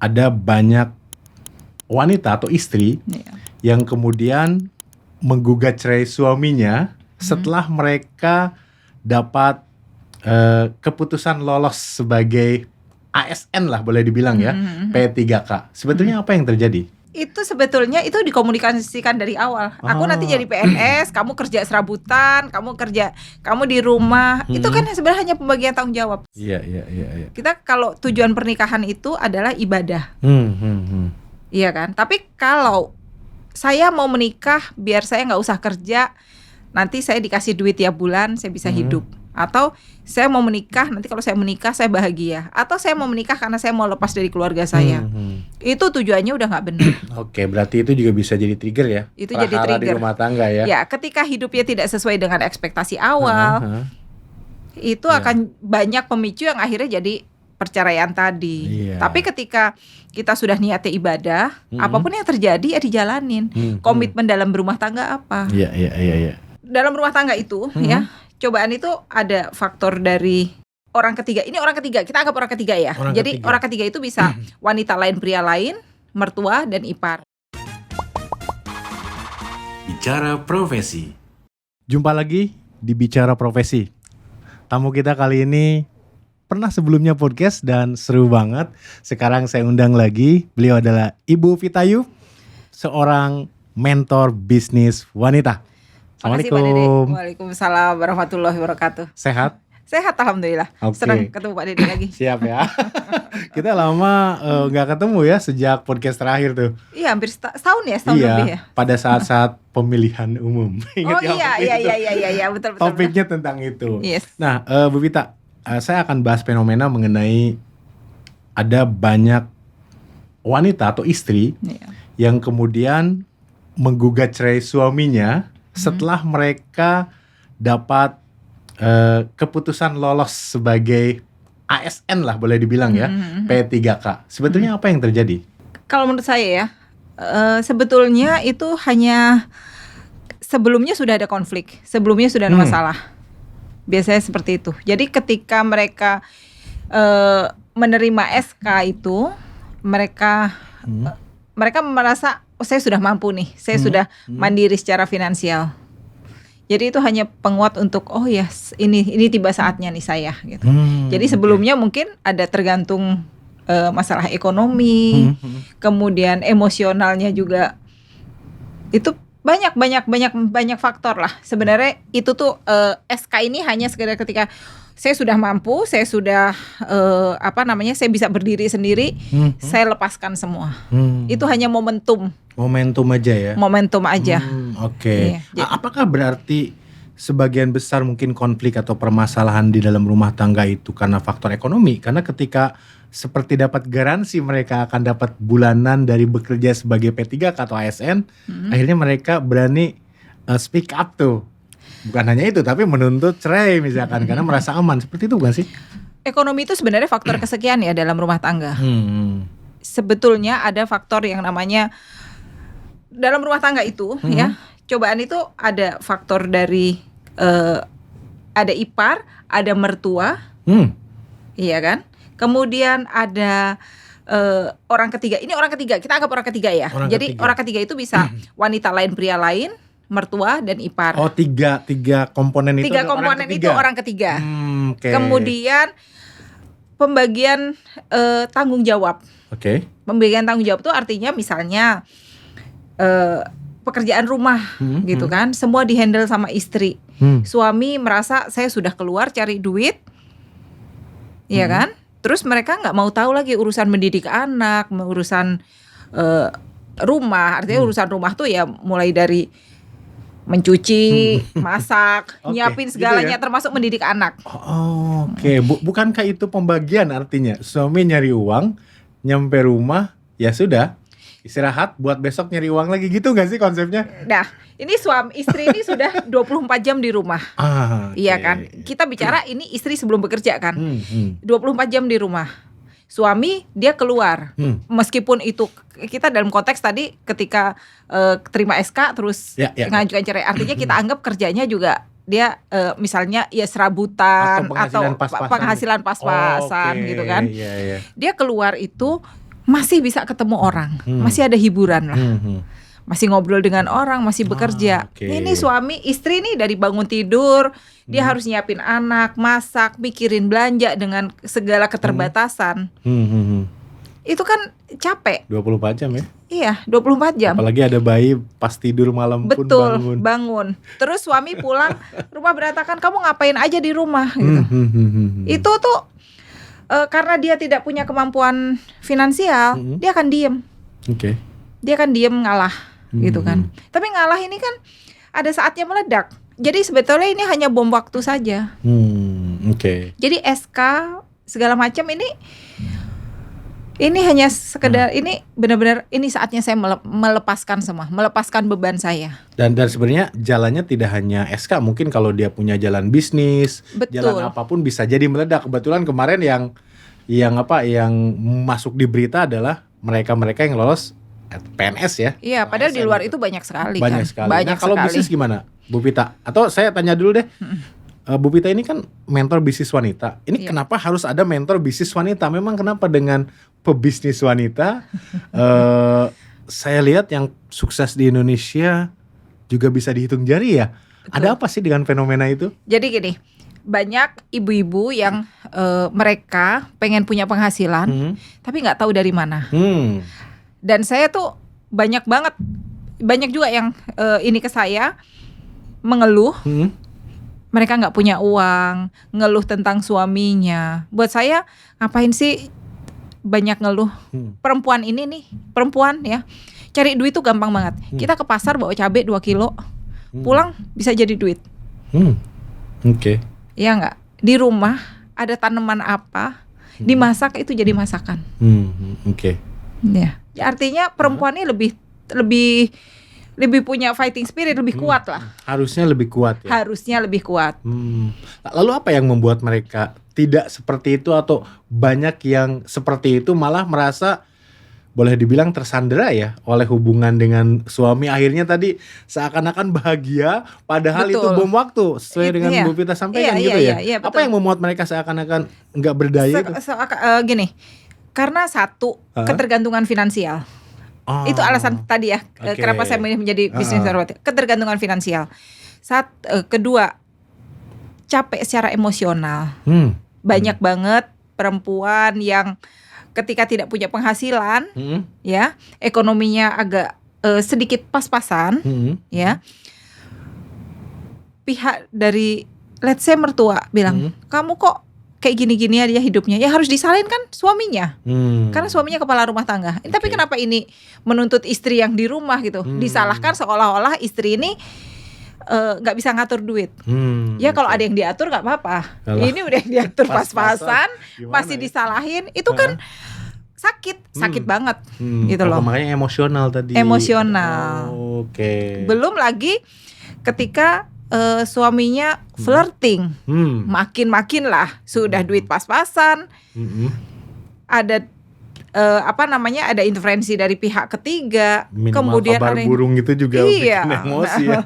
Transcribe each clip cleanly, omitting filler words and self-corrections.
ada banyak wanita atau istri yang kemudian menggugat cerai suaminya setelah mereka dapat keputusan lolos sebagai ASN lah boleh dibilang ya, P3K. Sebetulnya apa yang terjadi? Itu sebetulnya itu dikomunikasikan dari awal. Aku nanti jadi PNS, kamu kerja serabutan, kamu di rumah. Itu kan sebenarnya hanya pembagian tanggung jawab. Iya. Kita kalau tujuan pernikahan itu adalah ibadah. Iya kan? Tapi kalau saya mau menikah biar saya nggak usah kerja, nanti saya dikasih duit tiap bulan, saya bisa hidup. Atau saya mau menikah, nanti kalau saya menikah saya bahagia. Atau saya mau menikah karena saya mau lepas dari keluarga saya. Itu tujuannya udah nggak benar. Oke, berarti itu juga bisa jadi trigger ya? Itu jadi trigger di rumah tangga ya? Ya, ketika hidupnya tidak sesuai dengan ekspektasi awal, itu akan banyak pemicu yang akhirnya jadi perceraian tadi. Tapi ketika kita sudah niatnya ibadah, apapun yang terjadi ya dijalanin. Komitmen dalam berumah tangga apa? Iya. Dalam rumah tangga itu ya, cobaan itu ada faktor dari orang ketiga. Ini orang ketiga, kita anggap orang ketiga ya. Orang ketiga itu bisa wanita lain, pria lain, mertua dan ipar. Bicara Profesi. Jumpa lagi di Bicara Profesi. Tamu kita kali ini pernah sebelumnya podcast dan seru banget. Sekarang saya undang lagi. Beliau adalah Ibu Vitayu, seorang mentor bisnis wanita. Assalamualaikum. Waalaikumsalam warahmatullahi wabarakatuh. Sehat? Sehat alhamdulillah. Senang ketemu Pak Dede lagi. Siap ya. Kita lama gak ketemu ya sejak podcast terakhir tuh. Iya hampir setahun lebih ya. Pada saat-saat pemilihan umum. Ingat iya betul. Topiknya tentang itu. Yes. Nah Bu Vita, saya akan bahas fenomena mengenai ada banyak wanita atau istri yang kemudian menggugat cerai suaminya setelah mereka dapat keputusan lolos sebagai ASN lah boleh dibilang ya, P3K. Sebetulnya apa yang terjadi? Kalau menurut saya ya, sebetulnya itu hanya sebelumnya sudah ada konflik, sebelumnya sudah ada masalah. Biasanya seperti itu. Jadi ketika mereka menerima SK itu, mereka merasa saya sudah mampu nih, saya sudah mandiri secara finansial. Jadi itu hanya penguat untuk ini tiba saatnya nih saya gitu. Jadi sebelumnya mungkin ada tergantung masalah ekonomi, kemudian emosionalnya juga. Itu banyak faktor lah. Sebenarnya itu tuh SK ini hanya sekedar ketika saya sudah mampu, saya sudah saya bisa berdiri sendiri, saya lepaskan semua. Itu hanya momentum aja ya. Momentum aja. Oke. Apakah berarti sebagian besar mungkin konflik atau permasalahan di dalam rumah tangga itu karena faktor ekonomi? Karena ketika seperti dapat garansi mereka akan dapat bulanan dari bekerja sebagai P3K atau ASN, akhirnya mereka berani speak up tuh. Bukan hanya itu, tapi menuntut cerai misalkan karena merasa aman. Seperti itu bukan sih? Ekonomi itu sebenarnya faktor kesekian ya dalam rumah tangga. Sebetulnya ada faktor yang namanya dalam rumah tangga itu ya, cobaan itu ada faktor dari ada ipar, ada mertua, iya kan? Kemudian ada orang ketiga. Ini orang ketiga, kita anggap orang ketiga ya. Orang ketiga itu bisa wanita lain, pria lain, mertua dan ipar. Oh, tiga komponen itu. Tiga komponen itu orang ketiga. Okay. Kemudian pembagian tanggung jawab. Oke. Pembagian tanggung jawab itu artinya misalnya pekerjaan rumah gitu kan, semua dihandle sama istri. Suami merasa saya sudah keluar cari duit, ya kan? Terus mereka nggak mau tahu lagi urusan mendidik anak, urusan rumah. Artinya urusan rumah tuh ya mulai dari mencuci, masak, nyiapin segalanya, gitu ya? Termasuk mendidik anak. Oke. Bukankah itu pembagian artinya? Suami nyari uang, nyampe rumah, ya sudah, istirahat buat besok nyari uang lagi gitu gak sih konsepnya? Nah, ini istri ini sudah 24 jam di rumah. Iya kan? Kita bicara ini istri sebelum bekerja kan. 24 jam di rumah. Suami dia keluar. Meskipun itu kita dalam konteks tadi ketika terima SK terus ngajukan cerai, artinya kita anggap kerjanya juga dia misalnya ya serabutan atau penghasilan pas-pasan gitu kan. Dia keluar itu masih bisa ketemu orang, masih ada hiburan lah. Masih ngobrol dengan orang, masih bekerja. Ini suami, istri nih dari bangun tidur, dia harus nyiapin anak, masak, mikirin belanja dengan segala keterbatasan. Itu kan capek. 24 jam ya? Iya, 24 jam. Apalagi ada bayi pas tidur malam pun bangun. Terus suami pulang, rumah berantakan, kamu ngapain aja di rumah gitu. Itu tuh karena dia tidak punya kemampuan finansial, dia akan diem. Dia akan diem, ngalah gitu kan. Tapi ngalah ini kan ada saatnya meledak. Jadi sebetulnya ini hanya bom waktu saja. Jadi SK segala macam ini hanya sekedar ini benar-benar ini saatnya saya melepaskan semua, melepaskan beban saya. Dan sebenarnya jalannya tidak hanya SK, mungkin kalau dia punya jalan bisnis, jalan apapun bisa jadi meledak. Kebetulan kemarin yang masuk di berita adalah mereka yang lolos PNS ya. Iya, padahal di luar itu banyak sekali. Nah, kalau bisnis gimana, Bu Pita? Atau saya tanya dulu deh. Bu Pita ini kan mentor bisnis wanita. Ini kenapa harus ada mentor bisnis wanita? Memang kenapa dengan pebisnis wanita? Saya lihat yang sukses di Indonesia juga bisa dihitung jari ya. Betul. Ada apa sih dengan fenomena itu? Jadi gini, banyak ibu-ibu yang mereka pengen punya penghasilan, tapi nggak tahu dari mana. Dan saya tuh banyak juga yang ini ke saya mengeluh. Mereka nggak punya uang, ngeluh tentang suaminya. Buat saya, ngapain sih banyak ngeluh? Perempuan ini nih, perempuan ya, cari duit tuh gampang banget. Kita ke pasar bawa cabai 2 kilo, pulang bisa jadi duit. Iya nggak? Di rumah ada tanaman apa, dimasak itu jadi masakan. Ya, artinya perempuan ini lebih punya fighting spirit, lebih kuat lah. Harusnya lebih kuat ya. Harusnya lebih kuat. Lalu apa yang membuat mereka tidak seperti itu atau banyak yang seperti itu malah merasa boleh dibilang tersandera ya oleh hubungan dengan suami, akhirnya tadi seakan-akan bahagia padahal itu bom waktu sesuai dengan Bu Pita sampaikan gitu ya. Apa yang membuat mereka seakan-akan nggak berdaya itu? Gini, karena satu ketergantungan finansial. Itu alasan tadi ya, kenapa saya menjadi bisnis konservatif. Ketergantungan finansial. Kedua, capek secara emosional. Banyak banget perempuan yang ketika tidak punya penghasilan, ya, ekonominya agak sedikit pas-pasan, ya. Pihak dari let's say mertua bilang, kamu kok kayak gini-gini aja hidupnya, ya harus disalahin kan suaminya, karena suaminya kepala rumah tangga. Tapi kenapa ini menuntut istri yang di rumah gitu, disalahkan seolah-olah istri ini nggak bisa ngatur duit. Ya kalau ada yang diatur nggak apa-apa. Ini udah yang diatur pas-pasan, masih disalahin, itu kan sakit banget gitu loh. Makanya emosional tadi. Emosional. Belum lagi ketika suaminya flirting, makin lah sudah duit pas-pasan, ada ada intervensi dari pihak ketiga, minimal kemudian kabar burung itu juga bikin emosi ya.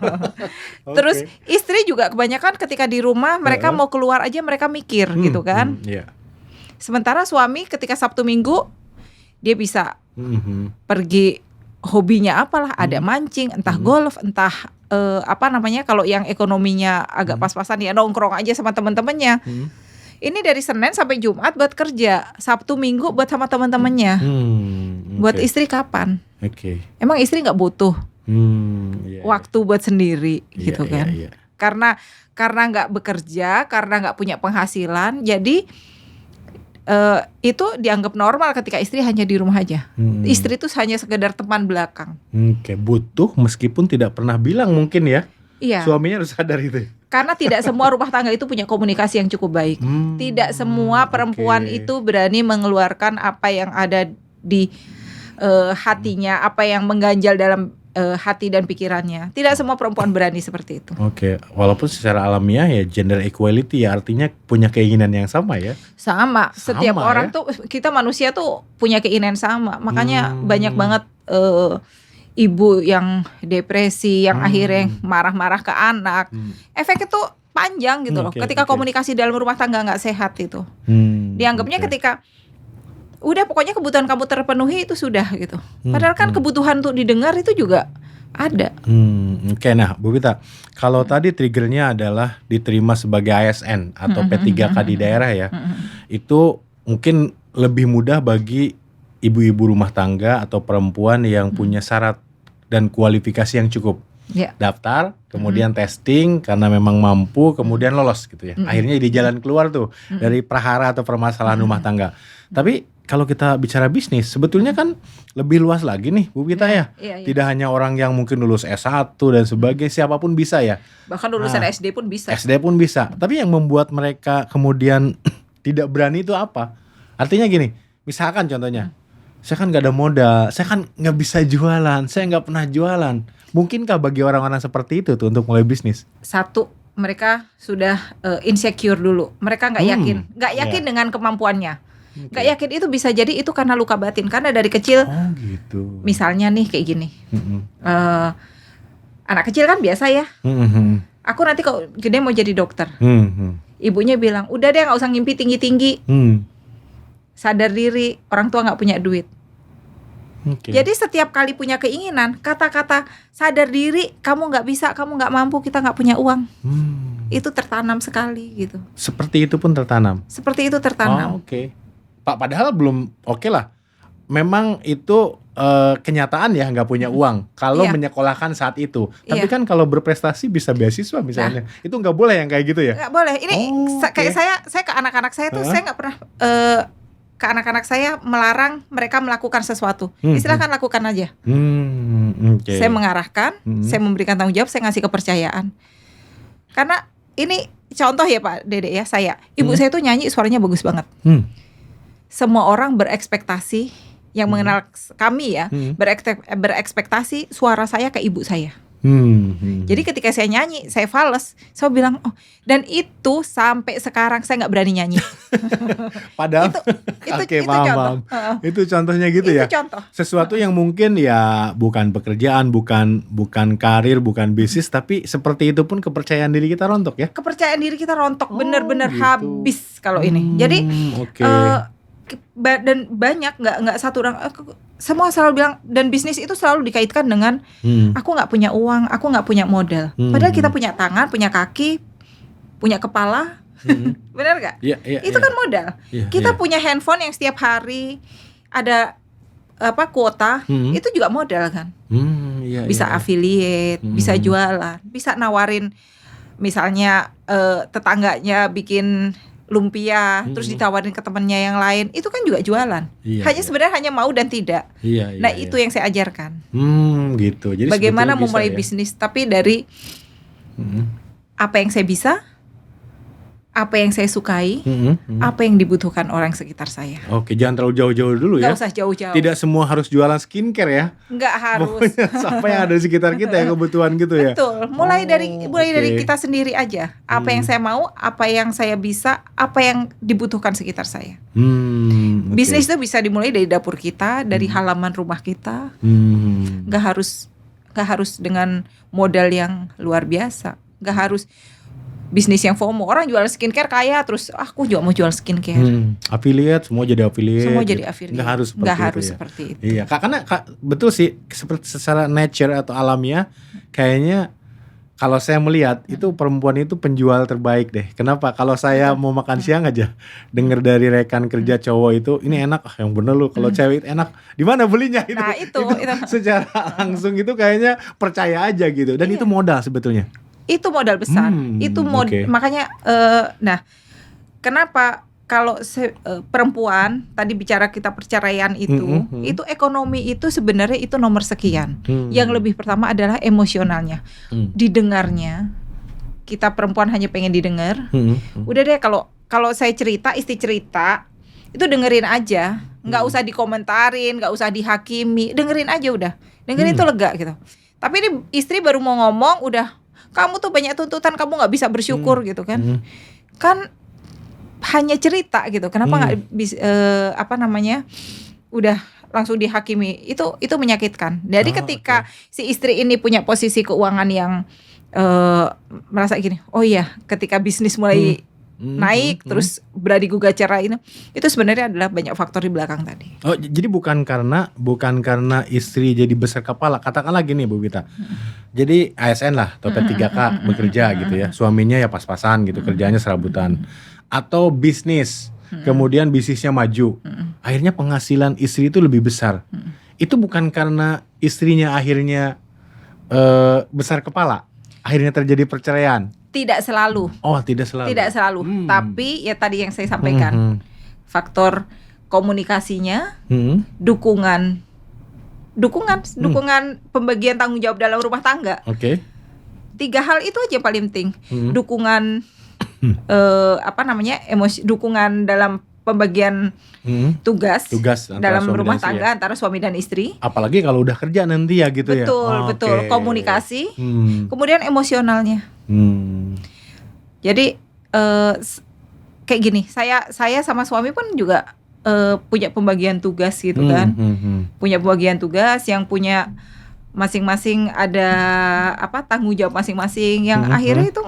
Terus istri juga kebanyakan ketika di rumah mereka mau keluar aja mereka mikir gitu kan. Sementara suami ketika Sabtu Minggu dia bisa pergi, hobinya apalah, ada mancing, entah golf, entah kalau yang ekonominya agak pas-pasan ya nongkrong aja sama teman-temannya. Ini dari Senin sampai Jumat buat kerja, Sabtu Minggu buat sama teman-temannya. Buat istri kapan? Emang istri nggak butuh waktu buat sendiri gitu kan? Karena nggak bekerja, karena nggak punya penghasilan, jadi itu dianggap normal ketika istri hanya di rumah aja. Istri itu hanya sekedar teman belakang. Butuh meskipun tidak pernah bilang mungkin ya. Suaminya harus sadar itu. Karena tidak semua rumah tangga itu punya komunikasi yang cukup baik. Tidak semua perempuan itu berani mengeluarkan apa yang ada di hatinya, apa yang mengganjal dalam hati dan pikirannya. Tidak semua perempuan berani seperti itu. Walaupun secara alamiah ya gender equality ya artinya punya keinginan yang sama ya. Sama. Setiap orang tuh, kita manusia tuh punya keinginan sama. Makanya banyak banget ibu yang depresi, yang akhirnya marah-marah ke anak. Efeknya tuh panjang gitu loh. Ketika komunikasi dalam rumah tangga nggak sehat itu. Dianggapnya ketika Udah pokoknya kebutuhan kamu terpenuhi itu sudah gitu. Padahal kan kebutuhan untuk didengar itu juga ada. Oke, nah Bu Vita, kalau tadi triggernya adalah diterima sebagai ASN atau P3K di daerah ya, itu mungkin lebih mudah bagi ibu-ibu rumah tangga atau perempuan yang punya syarat dan kualifikasi yang cukup. Ya. Daftar, kemudian testing karena memang mampu, kemudian lolos gitu ya. Akhirnya di jalan keluar tuh dari prahara atau permasalahan rumah tangga. Tapi kalau kita bicara bisnis, sebetulnya kan lebih luas lagi nih Bu Vita ya. Iya. Tidak hanya orang yang mungkin lulus S1 dan sebagainya, siapapun bisa ya. Bahkan lulusan SD pun bisa. SD pun bisa. Tapi yang membuat mereka kemudian tidak berani itu apa? Artinya gini, misalkan contohnya, saya kan gak ada modal, saya kan gak bisa jualan, saya gak pernah jualan. Mungkinkah bagi orang-orang seperti itu tuh untuk mulai bisnis? Satu, mereka sudah insecure dulu. Mereka nggak yakin dengan kemampuannya. Nggak yakin itu bisa jadi itu karena luka batin. Karena dari kecil, Oh gitu. misalnya nih kayak gini, anak kecil kan biasa ya. Aku nanti kalau gede mau jadi dokter. Ibunya bilang, udah deh nggak usah ngimpi tinggi-tinggi. Sadar diri, orang tua nggak punya duit. Okay. Jadi setiap kali punya keinginan, kata-kata sadar diri, kamu nggak bisa, kamu nggak mampu, kita nggak punya uang, itu tertanam sekali gitu. Seperti itu pun tertanam. Seperti itu tertanam. Oke. Pak, padahal belum oke lah. Memang itu kenyataan ya nggak punya uang kalau menyekolahkan saat itu. Tapi kan kalau berprestasi bisa beasiswa misalnya, itu nggak boleh yang kayak gitu ya? Nggak boleh. Ini kayak saya ke anak-anak saya tuh saya nggak pernah ke anak-anak saya melarang mereka melakukan sesuatu. Silahkan lakukan aja. Okay. Saya mengarahkan, saya memberikan tanggung jawab, saya ngasih kepercayaan. Karena ini contoh ya Pak Dede ya, ibu saya tuh nyanyi suaranya bagus banget. Semua orang berekspektasi yang mengenal kami ya, berekspektasi suara saya ke ibu saya. Jadi ketika saya nyanyi, saya fales, saya bilang, oh, dan itu sampai sekarang saya nggak berani nyanyi. Padahal itu paham. Itu contohnya gitu ya. Contoh. Sesuatu yang mungkin ya bukan pekerjaan, bukan karir, bukan bisnis, tapi seperti itu pun kepercayaan diri kita rontok ya. Kepercayaan diri kita rontok, bener-bener habis kalau ini. Jadi dan banyak nggak satu orang, semua selalu bilang, dan bisnis itu selalu dikaitkan dengan aku nggak punya uang, aku nggak punya modal. Padahal kita punya tangan, punya kaki, punya kepala, benar nggak? Itu kan modal. Kita punya handphone yang setiap hari ada kuota, itu juga modal kan. Bisa affiliate, bisa jualan, bisa nawarin, misalnya tetangganya bikin lumpia, terus ditawarin ke temannya yang lain, itu kan juga jualan. Sebenarnya hanya mau dan tidak. Itu yang saya ajarkan. Gitu. Jadi bagaimana memulai bisnis, tapi dari apa yang saya bisa, apa yang saya sukai, apa yang dibutuhkan orang sekitar saya. Oke, jangan terlalu jauh-jauh dulu ya. Nggak usah jauh-jauh. Tidak semua harus jualan skincare ya. Nggak harus. Apa yang ada di sekitar kita ya, kebutuhan gitu ya. Betul. Mulai dari kita sendiri aja. Apa yang saya mau, apa yang saya bisa, apa yang dibutuhkan sekitar saya. Bisnis itu bisa dimulai dari dapur kita, dari halaman rumah kita. Nggak harus dengan modal yang luar biasa. Nggak harus bisnis yang FOMO, orang jual skincare kaya terus aku juga mau jual skincare. Affiliate, semua jadi affiliate. Semua jadi affiliate. Nggak harus seperti itu. Iya, karena betul sih, seperti secara nature atau alamiah, kayaknya kalau saya melihat itu perempuan itu penjual terbaik deh. Kenapa? Kalau saya mau makan siang aja, denger dari rekan kerja cowok itu, ini enak, yang bener lu. Kalau cewek enak, di mana belinya itu? Nah, itu. Secara langsung itu kayaknya percaya aja gitu. Dan itu modal sebetulnya. Itu modal besar. Makanya kenapa kalau perempuan tadi bicara kita perceraian itu ekonomi itu sebenarnya itu nomor sekian. Yang lebih pertama adalah emosionalnya. Didengarnya. Kita perempuan hanya pengen didengar. Udah deh kalau saya cerita, istri cerita, itu dengerin aja. Nggak usah dikomentarin, nggak usah dihakimi, dengerin aja udah. Dengerin itu lega gitu. Tapi ini istri baru mau ngomong udah, kamu tuh banyak tuntutan, kamu nggak bisa bersyukur gitu kan? Kan hanya cerita gitu. Kenapa nggak bisa udah langsung dihakimi? Itu menyakitkan. Jadi ketika si istri ini punya posisi keuangan yang merasa gini, oh iya, ketika bisnis mulai naik terus berani gugat cerai itu sebenarnya adalah banyak faktor di belakang tadi. Oh, jadi bukan karena istri jadi besar kepala. Katakanlah gini Bu Vita. Jadi ASN lah atau P3K bekerja gitu ya. Suaminya ya pas-pasan gitu, kerjanya serabutan. Atau bisnis. Kemudian bisnisnya maju. Akhirnya penghasilan istri itu lebih besar. Itu bukan karena istrinya akhirnya besar kepala. Akhirnya terjadi perceraian. Tidak selalu. Oh, tidak selalu. Tidak selalu. Tapi ya tadi yang saya sampaikan. Faktor komunikasinya, dukungan pembagian tanggung jawab dalam rumah tangga. Oke. 3 hal itu aja paling penting. Dukungan emosi, dukungan dalam pembagian tugas dalam rumah tangga antara suami dan istri. Apalagi kalau udah kerja nanti ya gitu ya. Betul. Komunikasi. Kemudian emosionalnya. Jadi kayak gini, saya sama suami pun juga punya pembagian tugas gitu kan. Punya pembagian tugas yang punya masing-masing ada tanggung jawab masing-masing yang akhirnya itu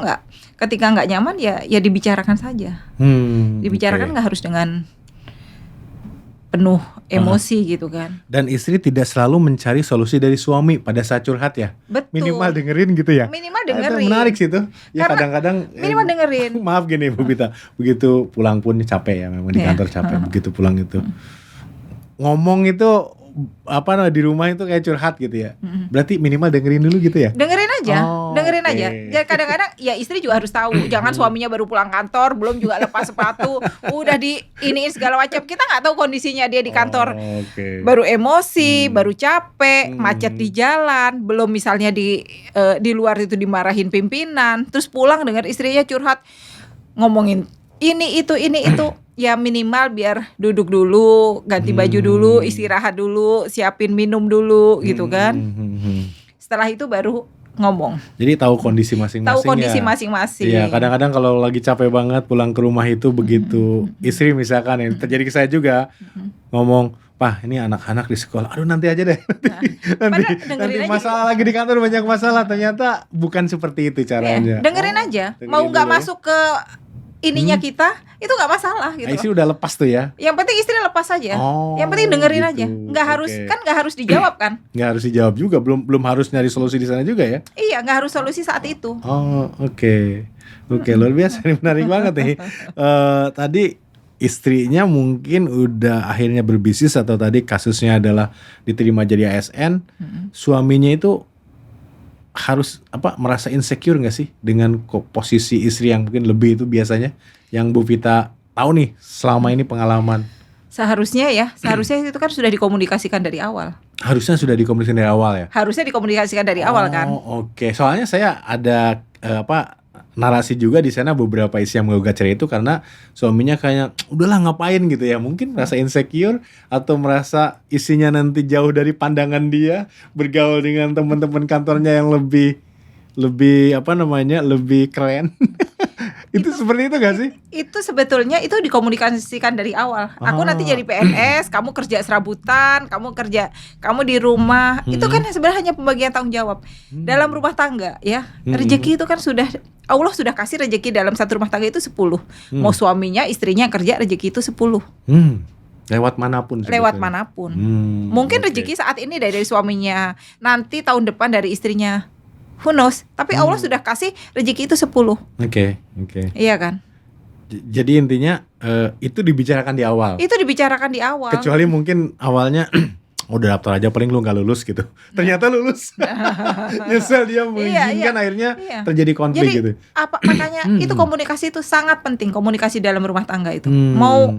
ketika nggak nyaman ya dibicarakan saja. Dibicarakan nggak harus dengan penuh emosi gitu kan. Dan istri tidak selalu mencari solusi dari suami pada saat curhat ya. Betul. Minimal dengerin gitu ya. Minimal dengerin. Itu menarik sih itu. Ya karena kadang-kadang minimal dengerin. Maaf gini Bu Vita, begitu pulang pun capek ya, memang di kantor capek. Begitu pulang itu ngomong itu di rumah itu kayak curhat gitu ya. Berarti minimal dengerin dulu gitu ya. Dengerin aja. Jadi kadang-kadang ya istri juga harus tahu. Jangan suaminya baru pulang kantor, belum juga lepas sepatu, udah iniin segala macam. Kita nggak tahu kondisinya dia di kantor. Baru emosi, baru capek, macet di jalan, belum misalnya di luar itu dimarahin pimpinan, terus pulang dengar istrinya curhat ngomongin ini itu. Ya minimal biar duduk dulu, ganti baju dulu, istirahat dulu, siapin minum dulu gitu kan. Setelah itu baru ngomong. Jadi tahu kondisi masing-masing. Iya, kadang-kadang kalau lagi capek banget pulang ke rumah itu begitu istri misalkan yang terjadi ke saya juga ngomong, "Pak, ini anak-anak di sekolah. Aduh, nanti aja deh. Nanti masalah lagi di kantor banyak masalah." Ternyata bukan seperti itu caranya. Dengerin aja. Mau nggak masuk ke ininya kita itu nggak masalah gitu. Istri udah lepas tuh ya. Yang penting istri lepas aja. Yang penting dengerin aja. Nggak harus dijawab kan? Nggak harus dijawab juga. Belum harus nyari solusi di sana juga ya. Iya, nggak harus solusi saat itu. Oke, luar biasa, ini menarik banget nih. Tadi istrinya mungkin udah akhirnya berbisnis atau tadi kasusnya adalah diterima jadi ASN. Suaminya itu harus merasa insecure nggak sih dengan posisi istri yang mungkin lebih itu biasanya yang Bu Vita tahu nih selama ini pengalaman? Seharusnya itu kan sudah dikomunikasikan dari awal. Harusnya sudah dikomunikasikan dari awal ya. Harusnya dikomunikasikan dari awal kan. Oke. Soalnya saya ada narasi juga di sana beberapa istri yang menggugat cerai itu karena suaminya kayak udahlah ngapain gitu ya, mungkin merasa insecure atau merasa istrinya nanti jauh dari pandangan dia, bergaul dengan teman-teman kantornya yang lebih keren. Itu seperti itu gak sih? Itu sebetulnya itu dikomunikasikan dari awal. Aku nanti jadi PNS, kamu kerja serabutan, kamu di rumah. Itu kan sebenarnya hanya pembagian tanggung jawab. Dalam rumah tangga ya. Rezeki itu kan Allah sudah kasih rezeki dalam satu rumah tangga itu 10. Mau suaminya, istrinya kerja, rezeki itu 10. Lewat manapun. Mungkin rezeki saat ini dari suaminya, nanti tahun depan dari istrinya. Who knows? Tapi Allah sudah kasih rezeki itu 10. Oke. Iya kan? Jadi intinya itu dibicarakan di awal. Kecuali mungkin awalnya udah daftar aja paling lu gak lulus gitu. Ternyata lulus. Nyesel dia mengizinkan akhirnya terjadi konflik. Jadi, gitu. Makanya itu komunikasi itu sangat penting. Komunikasi dalam rumah tangga itu. Mau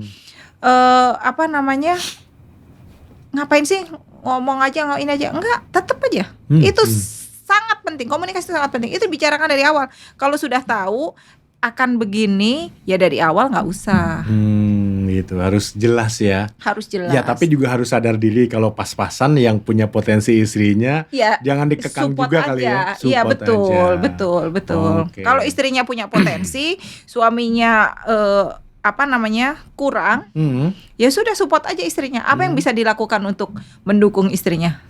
ngapain sih ngomong aja ini aja. Enggak, tetap aja. Itu sangat penting, komunikasi sangat penting. Itu bicarakan dari awal. Kalau sudah tahu akan begini, ya dari awal nggak usah. Gitu, harus jelas ya. Harus jelas. Ya, tapi juga harus sadar diri kalau pas-pasan yang punya potensi istrinya, ya, jangan dikekang juga aja. Kali ya. Iya, betul. Okay. Kalau istrinya punya potensi, suaminya kurang, ya sudah support aja istrinya. Apa yang bisa dilakukan untuk mendukung istrinya?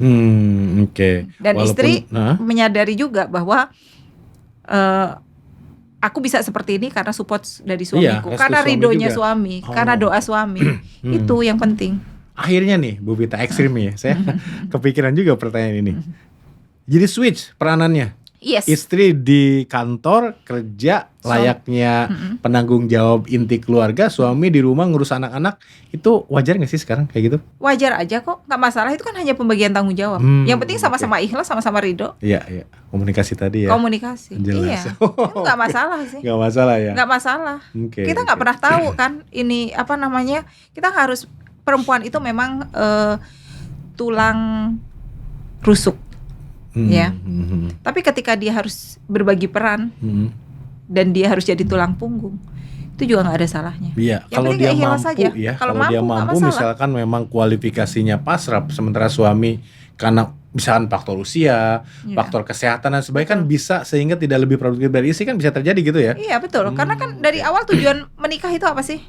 Oke. Dan istri menyadari juga bahwa aku bisa seperti ini karena support dari Iya, suamiku, restu karena suami ridhonya juga. suami, Oh. karena doa suami. Itu yang penting. Akhirnya nih Bu Vita, ekstrim nih, saya kepikiran juga pertanyaan ini. Jadi switch peranannya. Yes. Istri di kantor kerja layaknya penanggung jawab inti keluarga, suami di rumah ngurus anak-anak. Itu wajar gak sih sekarang kayak gitu? Wajar aja kok, nggak masalah, itu kan hanya pembagian tanggung jawab. Yang penting sama-sama ikhlas, sama-sama ridho. Iya, iya. Komunikasi tadi ya. Komunikasi. Jelas. Iya. Itu nggak masalah sih. Gak masalah ya. Nggak masalah. Oke, Kita nggak oke. pernah tahu kan ini apa namanya. Kita harus, perempuan itu memang tulang rusuk. Ya. Tapi ketika dia harus berbagi peran dan dia harus jadi tulang punggung, itu juga nggak ada salahnya. Iya, Yang kalau penting dia nggak ikhlas mampu aja. ya, Kalau kalau dia mampu, nggak mampu masalah. misalkan memang kualifikasinya pasrah, sementara suami karena misalkan faktor usia, Iya. faktor kesehatan dan sebagainya kan bisa sehingga tidak lebih produktif dari istri, kan bisa terjadi gitu ya. Iya betul, karena kan dari awal tujuan menikah itu apa sih?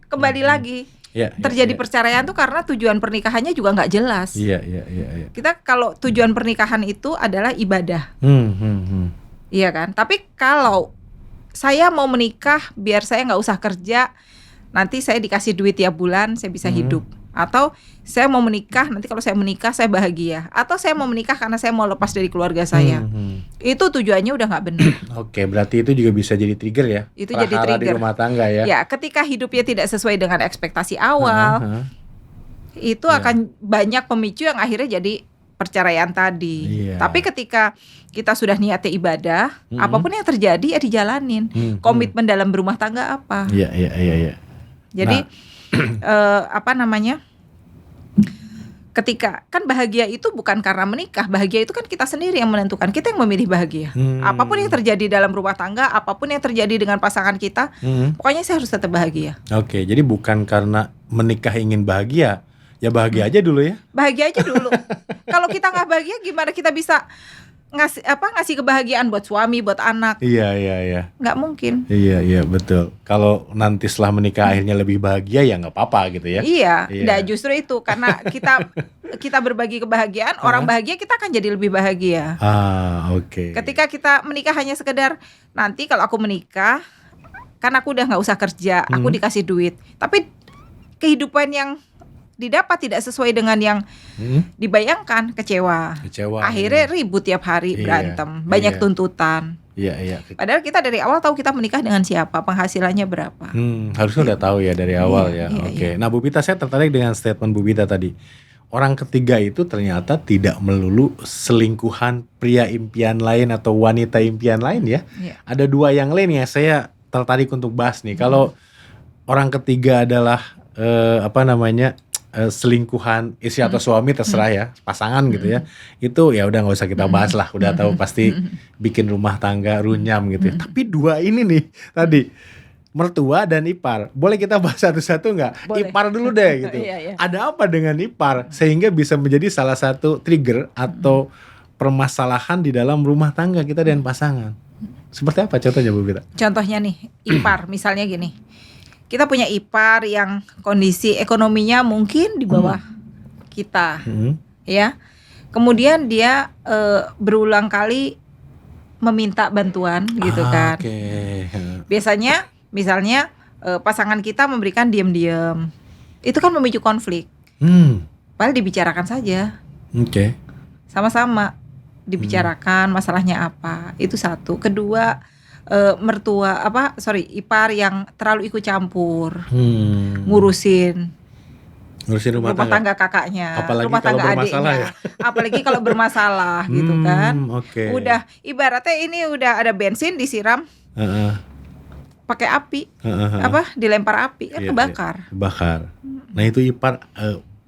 Kembali lagi, Iya, terjadi iya, perceraian tuh karena tujuan pernikahannya juga nggak jelas. Iya, iya, iya, iya. Kita kalau tujuan pernikahan itu adalah ibadah, iya kan? Tapi kalau saya mau menikah biar saya nggak usah kerja, nanti saya dikasih duit tiap bulan, saya bisa hidup. Atau saya mau menikah, nanti kalau saya menikah saya bahagia. Atau saya mau menikah karena saya mau lepas dari keluarga saya. Itu tujuannya udah nggak benar. Oke, berarti itu juga bisa jadi trigger ya. Itu jadi Prahara di trigger. rumah tangga ya. Ya, ketika hidupnya tidak sesuai dengan ekspektasi awal, itu akan banyak pemicu yang akhirnya jadi perceraian tadi. Iya. Tapi ketika kita sudah niatnya ibadah, apapun yang terjadi ya dijalanin. Komitmen dalam berumah tangga apa? Iya, iya, iya, iya. Jadi apa namanya? Ketika kan bahagia itu bukan karena menikah, bahagia itu kan kita sendiri yang menentukan, kita yang memilih bahagia. Apapun yang terjadi dalam rumah tangga, apapun yang terjadi dengan pasangan kita, pokoknya saya harus tetap bahagia. Oke, jadi bukan karena menikah ingin bahagia, ya bahagia aja dulu ya. Bahagia aja dulu. Kalau kita nggak bahagia, gimana kita bisa ngasih kebahagiaan buat suami, buat anak? Iya, iya, iya. Nggak mungkin. Iya, iya, betul. Kalau nanti setelah menikah akhirnya lebih bahagia ya nggak apa-apa gitu ya. Iya, Iya. nah justru itu karena kita berbagi kebahagiaan, orang bahagia kita akan jadi lebih bahagia. Ah, oke. Ketika kita menikah hanya sekedar nanti kalau aku menikah, kan aku udah nggak usah kerja, aku dikasih duit. Tapi kehidupan yang didapat tidak sesuai dengan yang dibayangkan, kecewa. Kecewa. Akhirnya ribut tiap hari, Iya, berantem, banyak iya. tuntutan. Iya, iya. Padahal kita dari awal tahu kita menikah dengan siapa, penghasilannya berapa. Harusnya udah tahu ya dari awal Iya, ya. iya, Oke. Nah, Bu Vita, saya tertarik dengan statement Bu Vita tadi. Orang ketiga itu ternyata tidak melulu selingkuhan pria impian lain atau wanita impian lain ya. Iya. Ada dua yang lain ya saya tertarik untuk bahas nih. Kalau orang ketiga adalah selingkuhan istri atau suami, terserah ya, pasangan gitu ya. Itu ya udah nggak usah kita bahas lah, udah tahu pasti bikin rumah tangga runyam gitu ya. Tapi dua ini nih tadi, mertua dan ipar. Boleh kita bahas satu-satu nggak? Boleh. Ipar dulu deh gitu. Iya, iya. Ada apa dengan ipar sehingga bisa menjadi salah satu trigger atau permasalahan di dalam rumah tangga kita dan pasangan? Seperti apa contohnya Bu Vita? Contohnya nih, ipar misalnya gini. Kita punya ipar yang kondisi ekonominya mungkin di bawah kita, ya. Kemudian dia berulang kali meminta bantuan gitu kan. Oke. Biasanya misalnya pasangan kita memberikan diam-diam. Itu kan memicu konflik. Padahal dibicarakan saja. Oke. Sama-sama dibicarakan masalahnya apa. Itu satu. Kedua, ipar yang terlalu ikut campur, ngurusin Ngurusin rumah tangga kakaknya, Apalagi rumah kalau tangga bermasalah adiknya, apalagi kalau bermasalah gitu kan. Oke. Udah ibaratnya ini udah ada bensin disiram pakai api, dilempar api kan Iya, kebakar. iya. Bakar. Nah itu ipar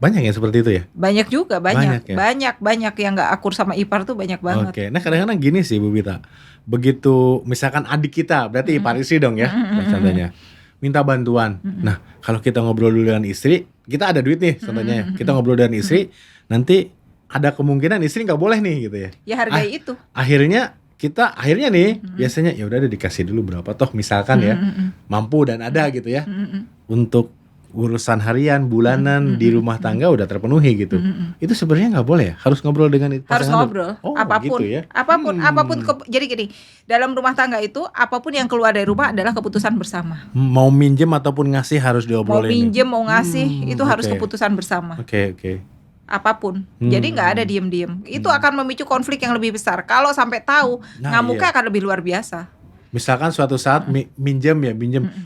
banyak ya seperti itu ya? Banyak juga, banyak Banyak ya? yang nggak akur sama ipar tuh banyak banget. Oke. Nah kadang-kadang gini sih Bu Vita. Begitu misalkan adik kita, berarti ipar istri dong ya, contohnya. Minta bantuan. Nah kalau kita ngobrol dulu dengan istri, kita ada duit nih contohnya. Kita ngobrol dengan istri, nanti ada kemungkinan istri nggak boleh nih gitu ya. Ya hargai itu. Akhirnya nih biasanya ya udah dikasih dulu berapa toh misalkan ya, mampu dan ada gitu ya, untuk urusan harian, bulanan di rumah tangga udah terpenuhi gitu. Itu sebenarnya nggak boleh ya? Harus ngobrol dengan Harus pasangan dulu? ngobrol, Oh apapun, gitu ya. jadi gini, dalam rumah tangga itu apapun yang keluar dari rumah adalah keputusan bersama. Mau minjem ataupun ngasih harus Mau diobrolin. minjem, mau ngasih, itu harus oke. keputusan bersama. Oke. Apapun, jadi nggak ada diem-diem. Itu akan memicu konflik yang lebih besar. Kalau sampai tahu, Nah, ngamuknya iya. akan lebih luar biasa. Misalkan suatu saat minjem.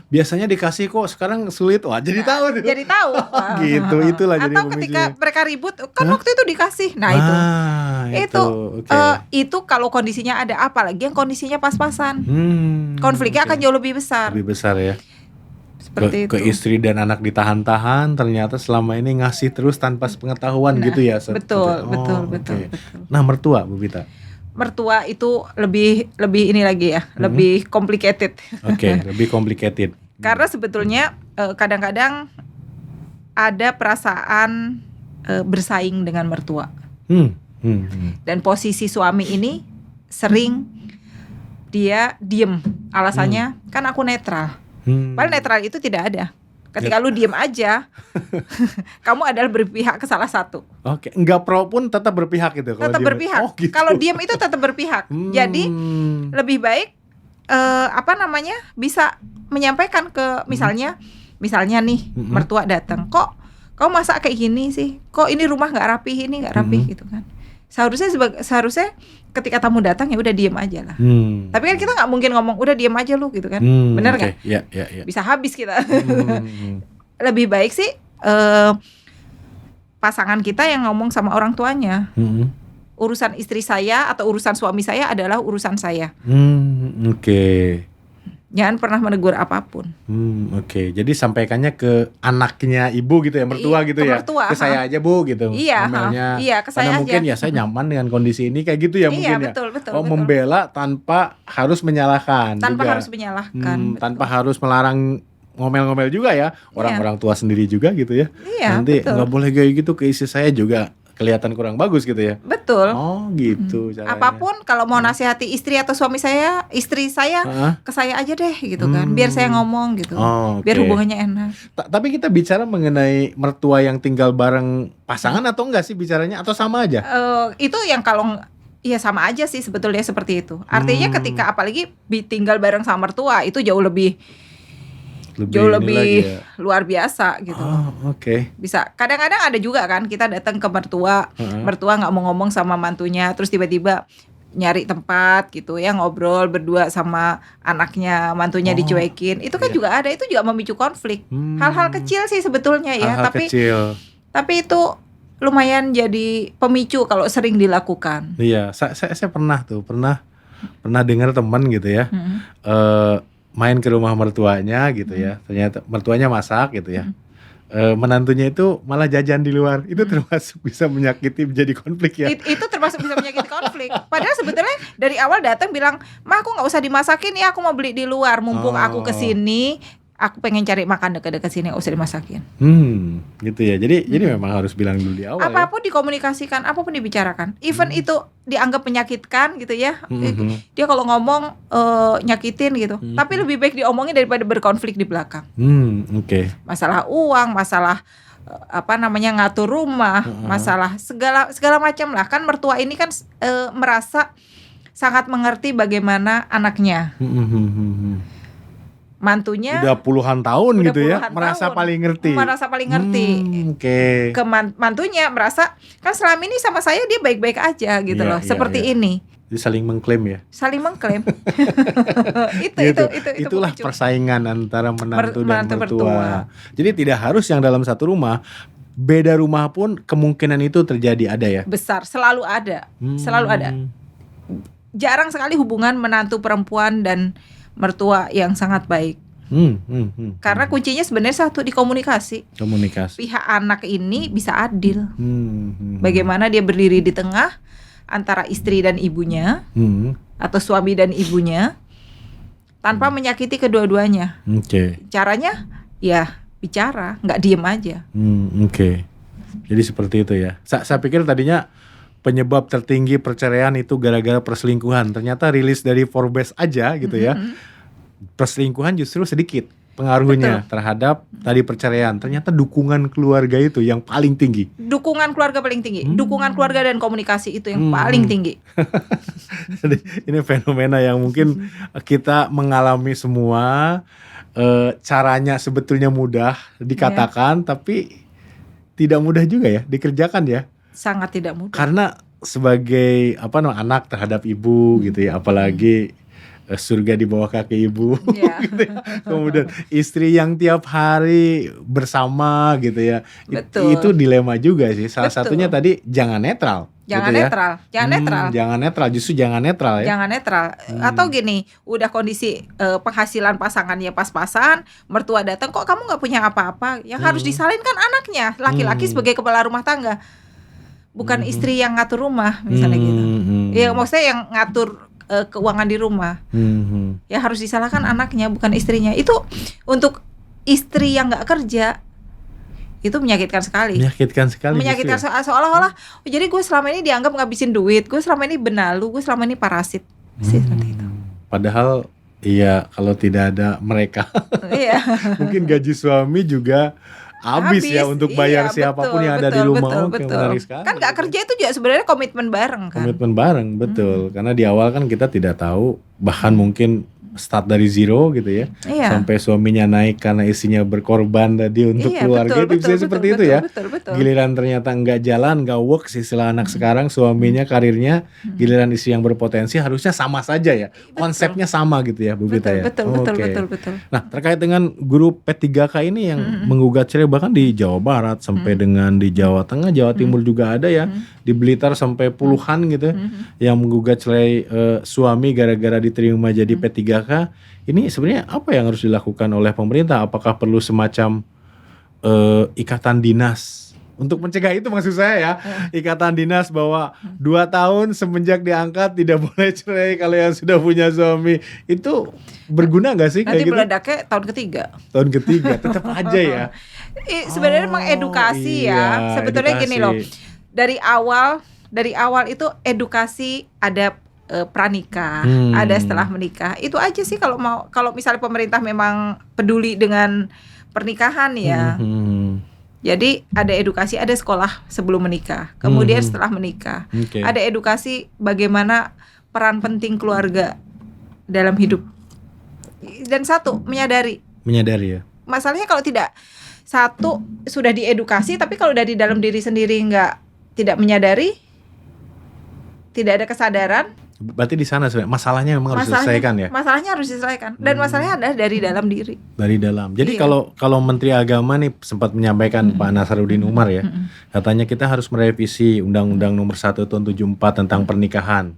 Biasanya dikasih kok, sekarang sulit. Wah, jadi tahu nih. Jadi tahu. Gitu, itulah jadi Atau ketika pemicunya. mereka ribut, kan waktu itu dikasih. Nah itu. Itu oke. itu kalau kondisinya ada, apalagi yang kondisinya pas-pasan, konfliknya akan oke. jauh lebih besar. Lebih besar ya. Seperti Ke itu. istri dan anak ditahan-tahan, ternyata selama ini ngasih terus tanpa pengetahuan Nah, gitu ya. betul. Oke. Nah, mertua Bu Vita. Mertua itu lebih ini lagi ya, lebih complicated. Oke, lebih complicated. Karena sebetulnya kadang-kadang ada perasaan bersaing dengan mertua. Dan posisi suami ini sering dia diem, alasannya kan aku netral. Padahal netral itu tidak ada. Ketika lu diem aja, kamu adalah berpihak ke salah satu. Oke, enggak pro pun tetap berpihak gitu. Tetap berpihak. Oh, gitu. Kalau diem itu tetap berpihak. Jadi lebih baik bisa menyampaikan ke misalnya nih mertua datang, kok kau masak kayak gini sih? Kok ini rumah nggak rapi, ini nggak rapi gitu kan? Seharusnya ketika tamu datang ya udah diem aja lah. Tapi kan kita nggak mungkin ngomong udah diem aja lu gitu kan? Bener nggak? Iya. Bisa habis kita. Lebih baik sih pasangan kita yang ngomong sama orang tuanya. Urusan istri saya atau urusan suami saya adalah urusan saya. Oke. Jangan pernah menegur apapun. Oke. Jadi sampaikannya ke anaknya ibu gitu ya, mertua gitu ke ya. mertua, Ke saya aja Bu gitu. Iya, ngomelnya. iya, ke saya Karena mungkin aja. ya saya nyaman dengan kondisi ini kayak gitu ya mungkin ya. Betul. Membela tanpa harus menyalahkan. Tanpa juga. harus menyalahkan. Betul. Tanpa harus melarang ngomel-ngomel juga ya. Orang-orang tua sendiri juga gitu ya. Iya, Nanti betul. nggak boleh kayak gitu ke istri saya juga. Kelihatan kurang bagus gitu ya. Betul. Oh gitu caranya. Apapun kalau mau nasihati istri atau istri saya ke saya aja deh gitu kan. Biar saya ngomong gitu. Oh, Biar oke. hubungannya enak. Tapi kita bicara mengenai mertua yang tinggal bareng pasangan atau enggak sih bicaranya atau sama aja? Itu yang kalau iya sama aja sih sebetulnya seperti itu. Artinya ketika apalagi tinggal bareng sama mertua itu jauh lebih ini lagi ya. luar biasa gitu. Oke. Bisa kadang-kadang ada juga kan kita datang ke mertua nggak mau ngomong sama mantunya, terus tiba-tiba nyari tempat gitu ya, ngobrol berdua sama anaknya, mantunya dicuekin. Itu kan juga ada, itu juga memicu konflik. Hal-hal kecil sih sebetulnya ya, Hal-hal kecil. tapi itu lumayan jadi pemicu kalau sering dilakukan. Iya, saya pernah dengar teman gitu ya. Main ke rumah mertuanya gitu ya. Ternyata mertuanya masak gitu ya. Menantunya itu malah jajan di luar. Itu termasuk bisa menyakiti, menjadi konflik ya. Itu termasuk bisa menyakiti konflik. Padahal sebetulnya dari awal datang bilang, "Ma, aku nggak usah dimasakin ya, aku mau beli di luar. Mumpung aku kesini, aku pengen cari makan dekat-dekat sini, nggak usah dimasakin." Gitu ya. Jadi memang harus bilang dulu di awal. Apapun dikomunikasikan, apapun dibicarakan. Even itu dianggap menyakitkan gitu ya. Dia kalau ngomong nyakitin gitu. Tapi lebih baik diomongin daripada berkonflik di belakang. Oke. Masalah uang, masalah ngatur rumah, masalah segala macam lah. Kan mertua ini kan merasa sangat mengerti bagaimana anaknya. Mantunya Udah puluhan tahun udah gitu ya, puluhan merasa tahun. paling ngerti. Merasa paling ngerti. Oke. Ke mantunya merasa kan selama ini sama saya dia baik-baik aja gitu Iya, loh. iya, Seperti iya. ini. Jadi saling mengklaim ya. Saling mengklaim. itu Itulah pemicu. persaingan antara menantu dan Menantu mertua. mertua. Jadi tidak harus yang dalam satu rumah, beda rumah pun kemungkinan itu terjadi, ada ya. Besar, selalu ada. Selalu ada. Jarang sekali hubungan menantu perempuan dan mertua yang sangat baik. Karena kuncinya sebenarnya satu, di komunikasi. Komunikasi. Pihak anak ini bisa adil. Bagaimana Bagaimana dia berdiri di tengah antara istri dan ibunya, atau suami dan ibunya, tanpa menyakiti kedua-duanya. Oke. Caranya ya bicara, nggak diem aja. Oke. Jadi seperti itu ya. Saya pikir tadinya penyebab tertinggi perceraian itu gara-gara perselingkuhan. Ternyata rilis dari Forbes aja gitu ya. Perselingkuhan justru sedikit. pengaruhnya terhadap tadi perceraian. Ternyata dukungan keluarga itu yang paling tinggi. Dukungan keluarga paling tinggi. Dukungan keluarga dan komunikasi itu yang paling tinggi. Jadi ini fenomena yang mungkin kita mengalami semua. Caranya sebetulnya mudah dikatakan, tapi tidak mudah juga ya dikerjakan ya. Sangat tidak mudah. Karena sebagai anak terhadap ibu gitu ya, apalagi surga di bawah kaki ibu. Gitu ya. Kemudian istri yang tiap hari bersama gitu ya. Itu dilema juga sih. Salah satunya tadi jangan netral. Jangan gitu netral, ya. jangan netral. Jangan netral, justru jangan netral ya. Jangan netral. Atau gini, udah kondisi penghasilan pasangannya pas-pasan, mertua datang, kok kamu nggak punya apa-apa? Yang harus disalahin kan anaknya, laki-laki sebagai kepala rumah tangga, bukan istri yang ngatur rumah, misalnya gitu. Ya maksudnya yang ngatur keuangan di rumah. Ya harus disalahkan anaknya, bukan istrinya. Itu untuk istri yang nggak kerja. Itu menyakitkan sekali. Menyakitkan seolah-olah jadi gue selama ini dianggap ngabisin duit, gue selama ini benalu, gue selama ini parasit. Seperti itu. Padahal iya, kalau tidak ada mereka mungkin gaji suami juga habis ya untuk bayar siapapun yang ada di rumah. Menarik sekali. Kan gak kerja itu juga sebenarnya komitmen bareng kan. Komitmen bareng, betul. Karena di awal kan kita tidak tahu, bahkan mungkin start dari zero gitu ya, sampai suaminya naik karena istrinya berkorban tadi untuk keluarga. Itu bisa seperti itu ya. Giliran ternyata nggak jalan, nggak works istilah anak sekarang, suaminya karirnya, giliran istri yang berpotensi, harusnya sama saja ya, konsepnya sama gitu ya Bu Vita ya. Betul. Nah, terkait dengan guru P3K ini yang menggugat cerai bahkan di Jawa Barat sampai dengan di Jawa Tengah, Jawa Timur juga ada ya, di Blitar sampai puluhan gitu yang menggugat cerai suami gara-gara diterima jadi P3K. Ini sebenarnya apa yang harus dilakukan oleh pemerintah? Apakah perlu semacam ikatan dinas untuk mencegah itu, maksud saya ya, ikatan dinas bahwa 2 tahun semenjak diangkat tidak boleh cerai kalau yang sudah punya suami, itu berguna nggak sih? Nanti kayak meledaknya tahun ketiga. Tahun ketiga tetap aja ya. Sebenarnya mengedukasi ya. Sebetulnya gini loh, dari awal itu edukasi ada pranikah, ada setelah menikah. Itu aja sih kalau misalnya pemerintah memang peduli dengan pernikahan ya. Jadi ada edukasi, ada sekolah sebelum menikah, kemudian setelah menikah. Ada edukasi bagaimana peran penting keluarga dalam hidup. Dan menyadari ya. Masalahnya kalau tidak, sudah diedukasi tapi kalau dari dalam diri sendiri tidak menyadari, tidak ada kesadaran. Berarti di sana masalahnya memang harus diselesaikan ya. Masalahnya harus diselesaikan dan masalahnya adalah dari dalam diri. Dari dalam. Jadi kalau Menteri Agama nih sempat menyampaikan Pak Nasaruddin Umar ya, katanya kita harus merevisi Undang-Undang Nomor 1 Tahun 74 tentang pernikahan,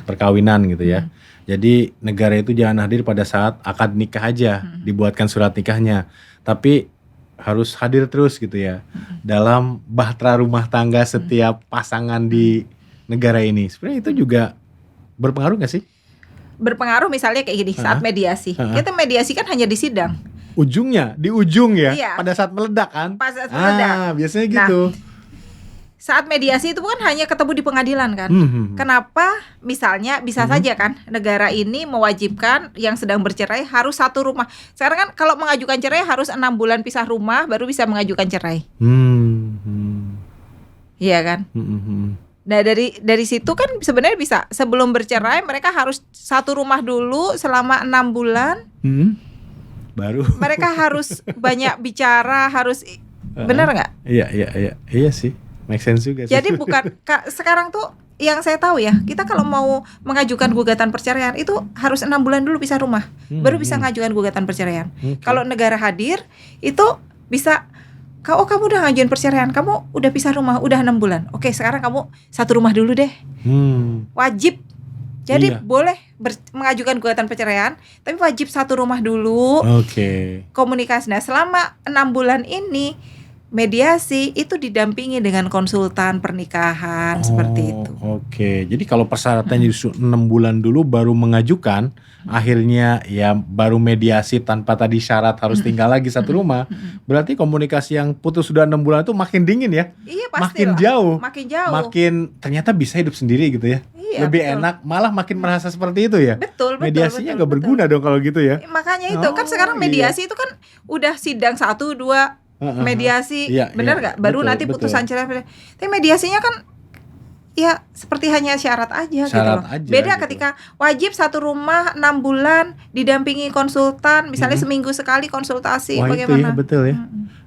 perkawinan gitu ya. Jadi negara itu jangan hadir pada saat akad nikah aja, dibuatkan surat nikahnya, tapi harus hadir terus gitu ya dalam bahtera rumah tangga setiap pasangan di negara ini. Sebenarnya itu juga berpengaruh gak sih? Berpengaruh misalnya kayak gini, saat mediasi. Kita mediasi kan hanya di sidang. Ujungnya, di ujung ya, pada saat meledak kan? Pada saat meledak. Biasanya gitu. Saat mediasi itu kan hanya ketemu di pengadilan kan. Kenapa misalnya bisa saja kan negara ini mewajibkan yang sedang bercerai harus satu rumah. Sekarang kan kalau mengajukan cerai harus 6 bulan pisah rumah baru bisa mengajukan cerai. Iya kan? Nah dari situ kan sebenarnya bisa sebelum bercerai mereka harus satu rumah dulu selama 6 bulan. Baru mereka harus banyak bicara, harus benar nggak? Iya sih, make sense juga sih. Jadi bukan sekarang tuh yang saya tahu ya, kita kalau mau mengajukan gugatan perceraian itu harus 6 bulan dulu pisah rumah, baru bisa mengajukan gugatan perceraian. Kalau negara hadir itu bisa. Kamu udah ngajuin perceraian, kamu udah pisah rumah, udah 6 bulan. Oke, sekarang kamu satu rumah dulu deh. Wajib. Jadi boleh mengajukan gugatan perceraian, tapi wajib satu rumah dulu. Komunikasi. Nah, selama 6 bulan ini mediasi itu didampingi dengan konsultan pernikahan seperti itu. Jadi kalau persyaratannya 6 bulan dulu baru mengajukan, akhirnya ya baru mediasi tanpa tadi syarat harus tinggal lagi satu rumah. Berarti komunikasi yang putus sudah 6 bulan itu makin dingin ya. Iya pasti. Makin jauh. Makin jauh. Makin ternyata bisa hidup sendiri gitu ya. Iya, lebih betul. enak, malah makin merasa seperti itu ya. Betul, betul, Mediasinya betul, nggak betul. berguna dong kalau gitu ya. Makanya itu kan Oh, sekarang iya. mediasi itu kan udah sidang 1, 2 Heeh. mediasi, Iya, benar iya, nggak? Baru betul, nanti betul. putusan cerai. Tapi mediasinya kan ya seperti hanya syarat aja gitu Syarat loh. aja Beda gitu. ketika wajib satu rumah 6 bulan didampingi konsultan, misalnya seminggu sekali konsultasi. Wah itu ya Bagaimana? betul ya.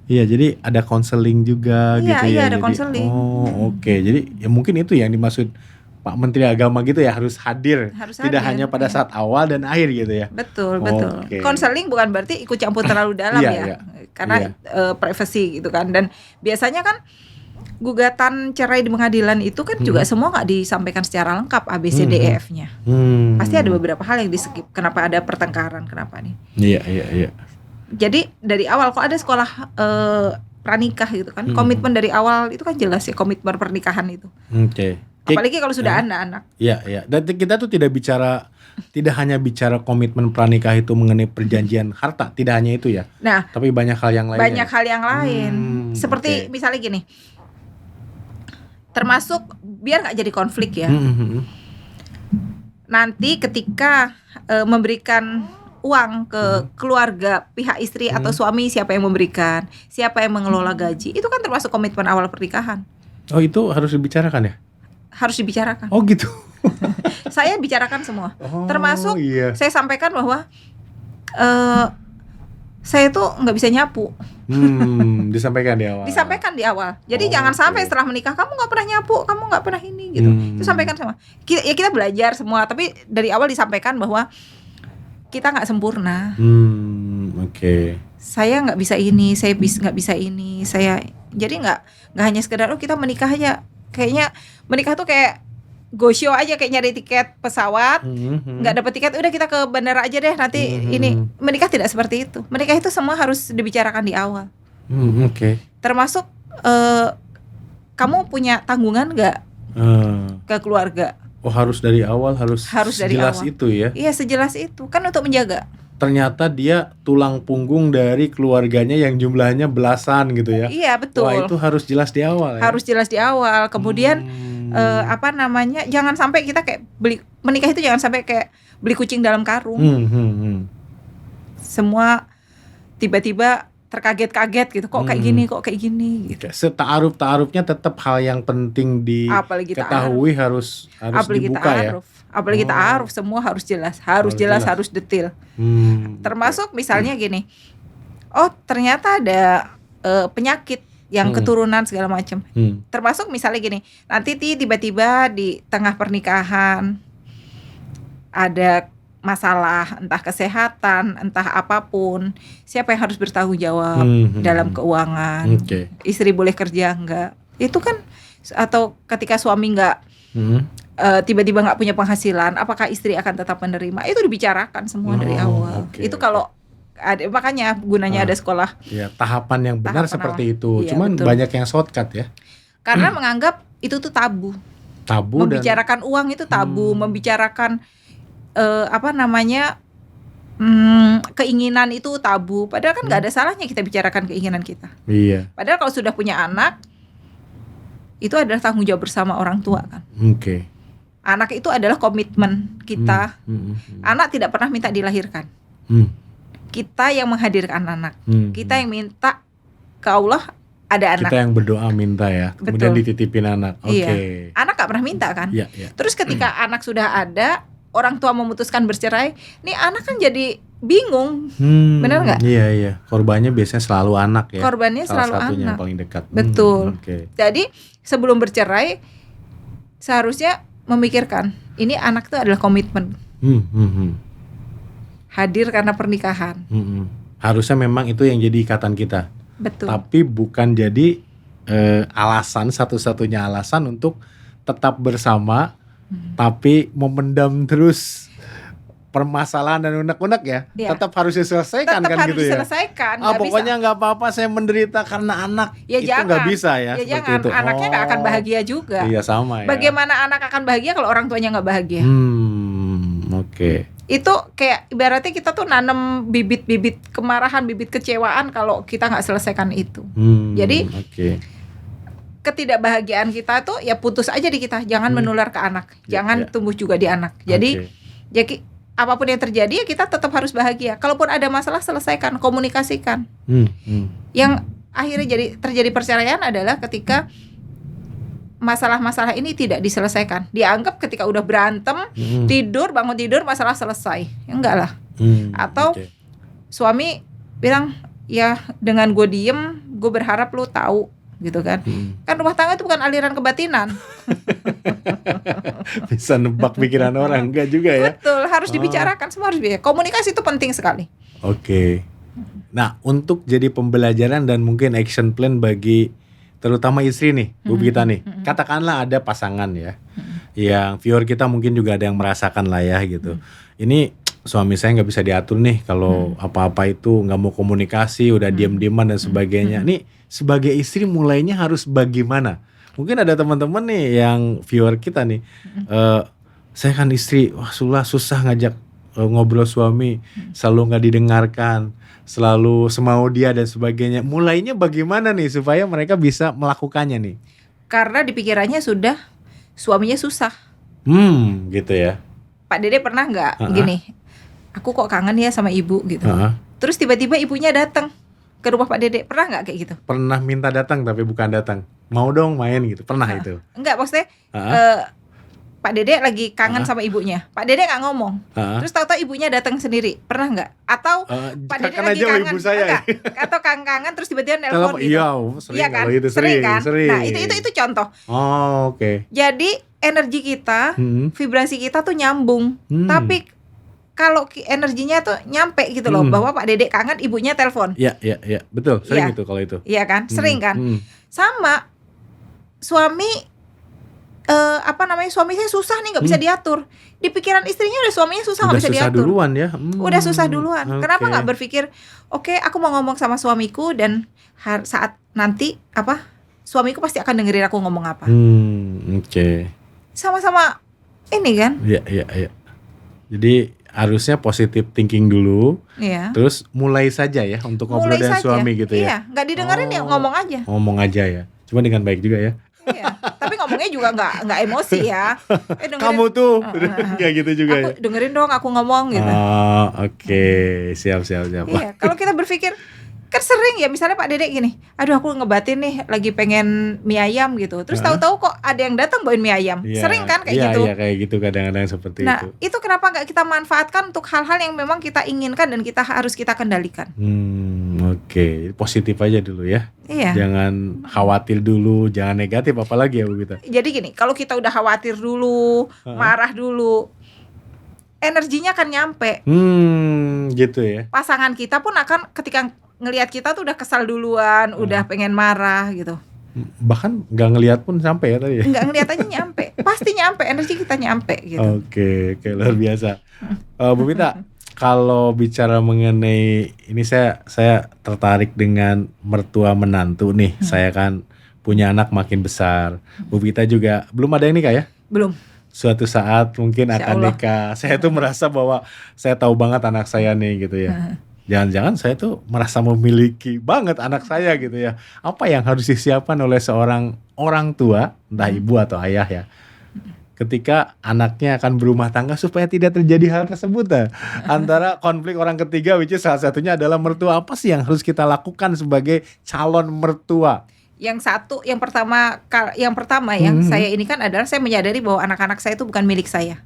Iya jadi ada konseling juga Iya, gitu iya, ya. ada Jadi konseling. oke. Jadi ya mungkin itu yang dimaksud Pak Menteri Agama gitu ya, harus hadir. Harus Tidak hadir, hanya pada iya. saat awal dan akhir gitu ya. Betul, betul. Oke. Konseling bukan berarti ikut campur terlalu dalam Iya, ya. iya. Karena Iya. privasi gitu kan. Dan biasanya kan gugatan cerai di pengadilan itu kan juga semua nggak disampaikan secara lengkap ABCDEF-nya. Pasti ada beberapa hal yang di-skip. Kenapa ada pertengkaran, kenapa nih? Iya, iya, iya. Jadi dari awal kok ada sekolah pranikah gitu kan. Komitmen dari awal itu kan jelas ya, komitmen pernikahan itu. Oke. Apalagi kalau sudah ada anak. Iya, iya. Dan kita tuh tidak hanya bicara komitmen pranikah itu mengenai perjanjian harta, tidak hanya itu ya. Nah, Tapi banyak hal yang lainnya. banyak hal yang lain. Seperti oke. misalnya gini. Termasuk biar nggak jadi konflik ya. Nanti ketika memberikan uang ke keluarga pihak istri atau suami, siapa yang memberikan, siapa yang mengelola gaji, itu kan termasuk komitmen awal pernikahan. Oh itu harus dibicarakan ya? Harus dibicarakan. Oh gitu. Saya bicarakan semua. Oh, Termasuk iya. saya sampaikan bahwa saya tuh nggak bisa nyapu. Disampaikan di awal. Disampaikan di awal. Jadi Oh, jangan sampai oke. setelah menikah kamu nggak pernah nyapu, kamu nggak pernah ini gitu. Itu sampaikan semua. Kita belajar semua, tapi dari awal disampaikan bahwa kita nggak sempurna. Oke. Saya nggak bisa ini, saya nggak bisa ini, saya jadi nggak hanya sekedar kita menikah aja. Kayaknya menikah tuh kayak go show aja, kayak nyari tiket pesawat, nggak dapet tiket udah kita ke bandara aja deh nanti ini. Menikah tidak seperti itu. Menikah itu semua harus dibicarakan di awal. Oke. Termasuk kamu punya tanggungan nggak ke keluarga? Oh harus dari awal harus dari jelas awal. itu ya. Iya sejelas itu kan untuk menjaga. Ternyata dia tulang punggung dari keluarganya yang jumlahnya belasan gitu ya. Iya betul. Wah itu harus jelas di awal ya. Harus jelas di awal. Kemudian jangan sampai kita kayak menikah itu jangan sampai kayak beli kucing dalam karung. Semua tiba-tiba terkaget-kaget gitu. Kok kayak gini gitu. Seta'aruf-ta'arufnya tetap hal yang penting Apalagi diketahui harus apalagi dibuka ya. Apalagi ta'aruf, semua harus jelas, harus detail. Termasuk misalnya gini. Oh, ternyata ada penyakit yang keturunan segala macam. Termasuk misalnya gini, nanti tiba-tiba di tengah pernikahan ada masalah entah kesehatan, entah apapun, siapa yang harus bertanggung jawab dalam keuangan? Istri boleh kerja enggak? Itu kan, atau ketika suami enggak tiba-tiba nggak punya penghasilan, apakah istri akan tetap menerima? Itu dibicarakan semua dari awal. Itu kalau ada, makanya gunanya ada sekolah. Ya, tahapan yang benar seperti itu. Iya, Cuman betul. banyak yang shortcut ya. Karena menganggap itu tuh tabu. Membicarakan uang itu tabu, membicarakan keinginan itu tabu. Padahal kan nggak ada salahnya kita bicarakan keinginan kita. Iya. Padahal kalau sudah punya anak, itu adalah tanggung jawab bersama orang tua kan. Anak itu adalah komitmen kita. Anak tidak pernah minta dilahirkan. Kita yang menghadirkan anak. Kita yang minta ke Allah ada anak. Kita yang berdoa minta ya. Kemudian dititipin anak. Iya. Anak gak pernah minta kan. Iya, iya. Terus ketika anak sudah ada, orang tua memutuskan bercerai, nih anak kan jadi bingung. Benar nggak? Iya, iya. Korbannya biasanya selalu anak ya. Korbannya Salah selalu satunya anak. yang paling dekat. Betul. Jadi sebelum bercerai seharusnya memikirkan ini anak itu adalah komitmen. Hadir karena pernikahan. Harusnya memang itu yang jadi ikatan kita. Betul. Tapi bukan jadi alasan, satu-satunya alasan untuk tetap bersama, tapi memendam terus permasalahan dan unek-unek ya. Tetap harus diselesaikan. Tetap kan harus gitu ya. diselesaikan. Pokoknya nggak apa-apa saya menderita karena anak. Ya itu jangan. nggak bisa ya. Ya seperti jangan. itu. Anaknya nggak akan bahagia juga. Iya sama ya. Bagaimana anak akan bahagia kalau orang tuanya nggak bahagia? Oke. Itu kayak ibaratnya kita tuh nanam bibit-bibit kemarahan, bibit kecewaan kalau kita nggak selesaikan itu. Jadi ketidakbahagiaan kita tuh ya putus aja di kita, jangan menular ke anak, jangan tumbuh juga di anak. Jadi apapun yang terjadi ya kita tetap harus bahagia. Kalaupun ada masalah selesaikan, komunikasikan. Yang akhirnya terjadi perceraian adalah ketika masalah-masalah ini tidak diselesaikan. Dianggap ketika udah berantem, bangun tidur masalah selesai. Ya enggak lah. Atau suami bilang, ya dengan gue diem, gue berharap lu tahu gitu kan. Kan rumah tangga itu bukan aliran kebatinan. Bisa nebak pikiran orang, enggak juga ya. Betul, harus dibicarakan, semua harus dibicarakan. Komunikasi itu penting sekali. Nah, untuk jadi pembelajaran dan mungkin action plan bagi terutama istri nih, Bu Vita nih. Katakanlah ada pasangan ya, yang viewer kita mungkin juga ada yang merasakan lah ya gitu. Ini suami saya nggak bisa diatur nih, kalau apa-apa itu nggak mau komunikasi, udah diem-dieman dan sebagainya. Nih sebagai istri mulainya harus bagaimana? Mungkin ada teman-teman nih yang viewer kita nih, saya kan istri, wah susah ngajak ngobrol suami, selalu nggak didengarkan, selalu semau dia dan sebagainya. Mulainya bagaimana nih supaya mereka bisa melakukannya nih? Karena di pikirannya sudah suaminya susah. Gitu ya. Pak Dede pernah nggak gini? Aku kok kangen ya sama ibu gitu. Terus tiba-tiba ibunya datang ke rumah Pak Dede, pernah nggak kayak gitu? Pernah minta datang tapi bukan datang, mau dong main gitu, pernah itu? Enggak, maksudnya Pak Dede lagi kangen sama ibunya, Pak Dede nggak ngomong, terus tahu-tahu ibunya datang sendiri, pernah nggak? Atau Pak Dede lagi kangen, ibu saya. Atau kangen terus tiba-tiba nelpon gitu? Iya kan? Itu sering kan? Nah itu contoh. Jadi energi kita, vibrasi kita tuh nyambung, tapi kalau energinya tuh nyampe gitu loh, bahwa Pak Dedek kangen, ibunya telepon. Iya, betul. Sering itu kalau itu. Iya kan, sering kan. Sama suami, suami saya susah nih, nggak bisa diatur. Di pikiran istrinya udah suaminya susah, nggak bisa diatur. Udah susah duluan ya. Udah susah duluan. Kenapa nggak berpikir, oke, aku mau ngomong sama suamiku dan saat nanti suamiku pasti akan dengerin aku ngomong apa. Sama-sama ini kan. Iya. Jadi harusnya positive thinking dulu, terus mulai saja ya untuk ngobrol dengan suami gitu ya. Iya, nggak didengerin ya ngomong aja. Ngomong aja ya, cuma dengan baik juga ya. Iya, tapi ngomongnya juga nggak emosi ya. Kamu tuh, kayak gitu juga ya. Dengerin dong aku ngomong gitu. Siap. Iya, kalau kita berpikir kan sering ya, misalnya Pak Dedek gini, aduh aku ngebatin nih lagi pengen mie ayam gitu, terus tahu-tahu kok ada yang datang bawain mie ayam. Sering kan kayak gitu. Iya kayak gitu kadang-kadang seperti itu. Nah itu kenapa nggak kita manfaatkan untuk hal-hal yang memang kita inginkan dan harus kita kendalikan. Positif aja dulu ya. Iya. Jangan khawatir dulu, jangan negatif apalagi ya Bu Vita. Jadi gini, kalau kita udah khawatir dulu, marah dulu, energinya akan nyampe. Gitu ya. Pasangan kita pun akan ketika ngelihat kita tuh udah kesal duluan, udah pengen marah gitu. Bahkan nggak ngelihat pun sampai ya tadi. Nggak ngelihat aja nyampe, pasti nyampe, energi kita nyampe gitu. Oke, luar biasa. Bu Vita, kalau bicara mengenai ini saya tertarik dengan mertua menantu nih. Saya kan punya anak makin besar. Bu Vita juga belum ada yang nikah ya? Belum. Suatu saat mungkin akan nikah. Saya tuh merasa bahwa saya tahu banget anak saya nih gitu ya. Jangan-jangan saya tuh merasa memiliki banget anak saya gitu ya. Apa yang harus disiapkan oleh seorang orang tua, entah ibu atau ayah ya, ketika anaknya akan berumah tangga supaya tidak terjadi hal tersebut antara konflik orang ketiga, which is salah satunya adalah mertua. Apa sih yang harus kita lakukan sebagai calon mertua? Yang pertama saya ini kan adalah saya menyadari bahwa anak-anak saya itu bukan milik saya.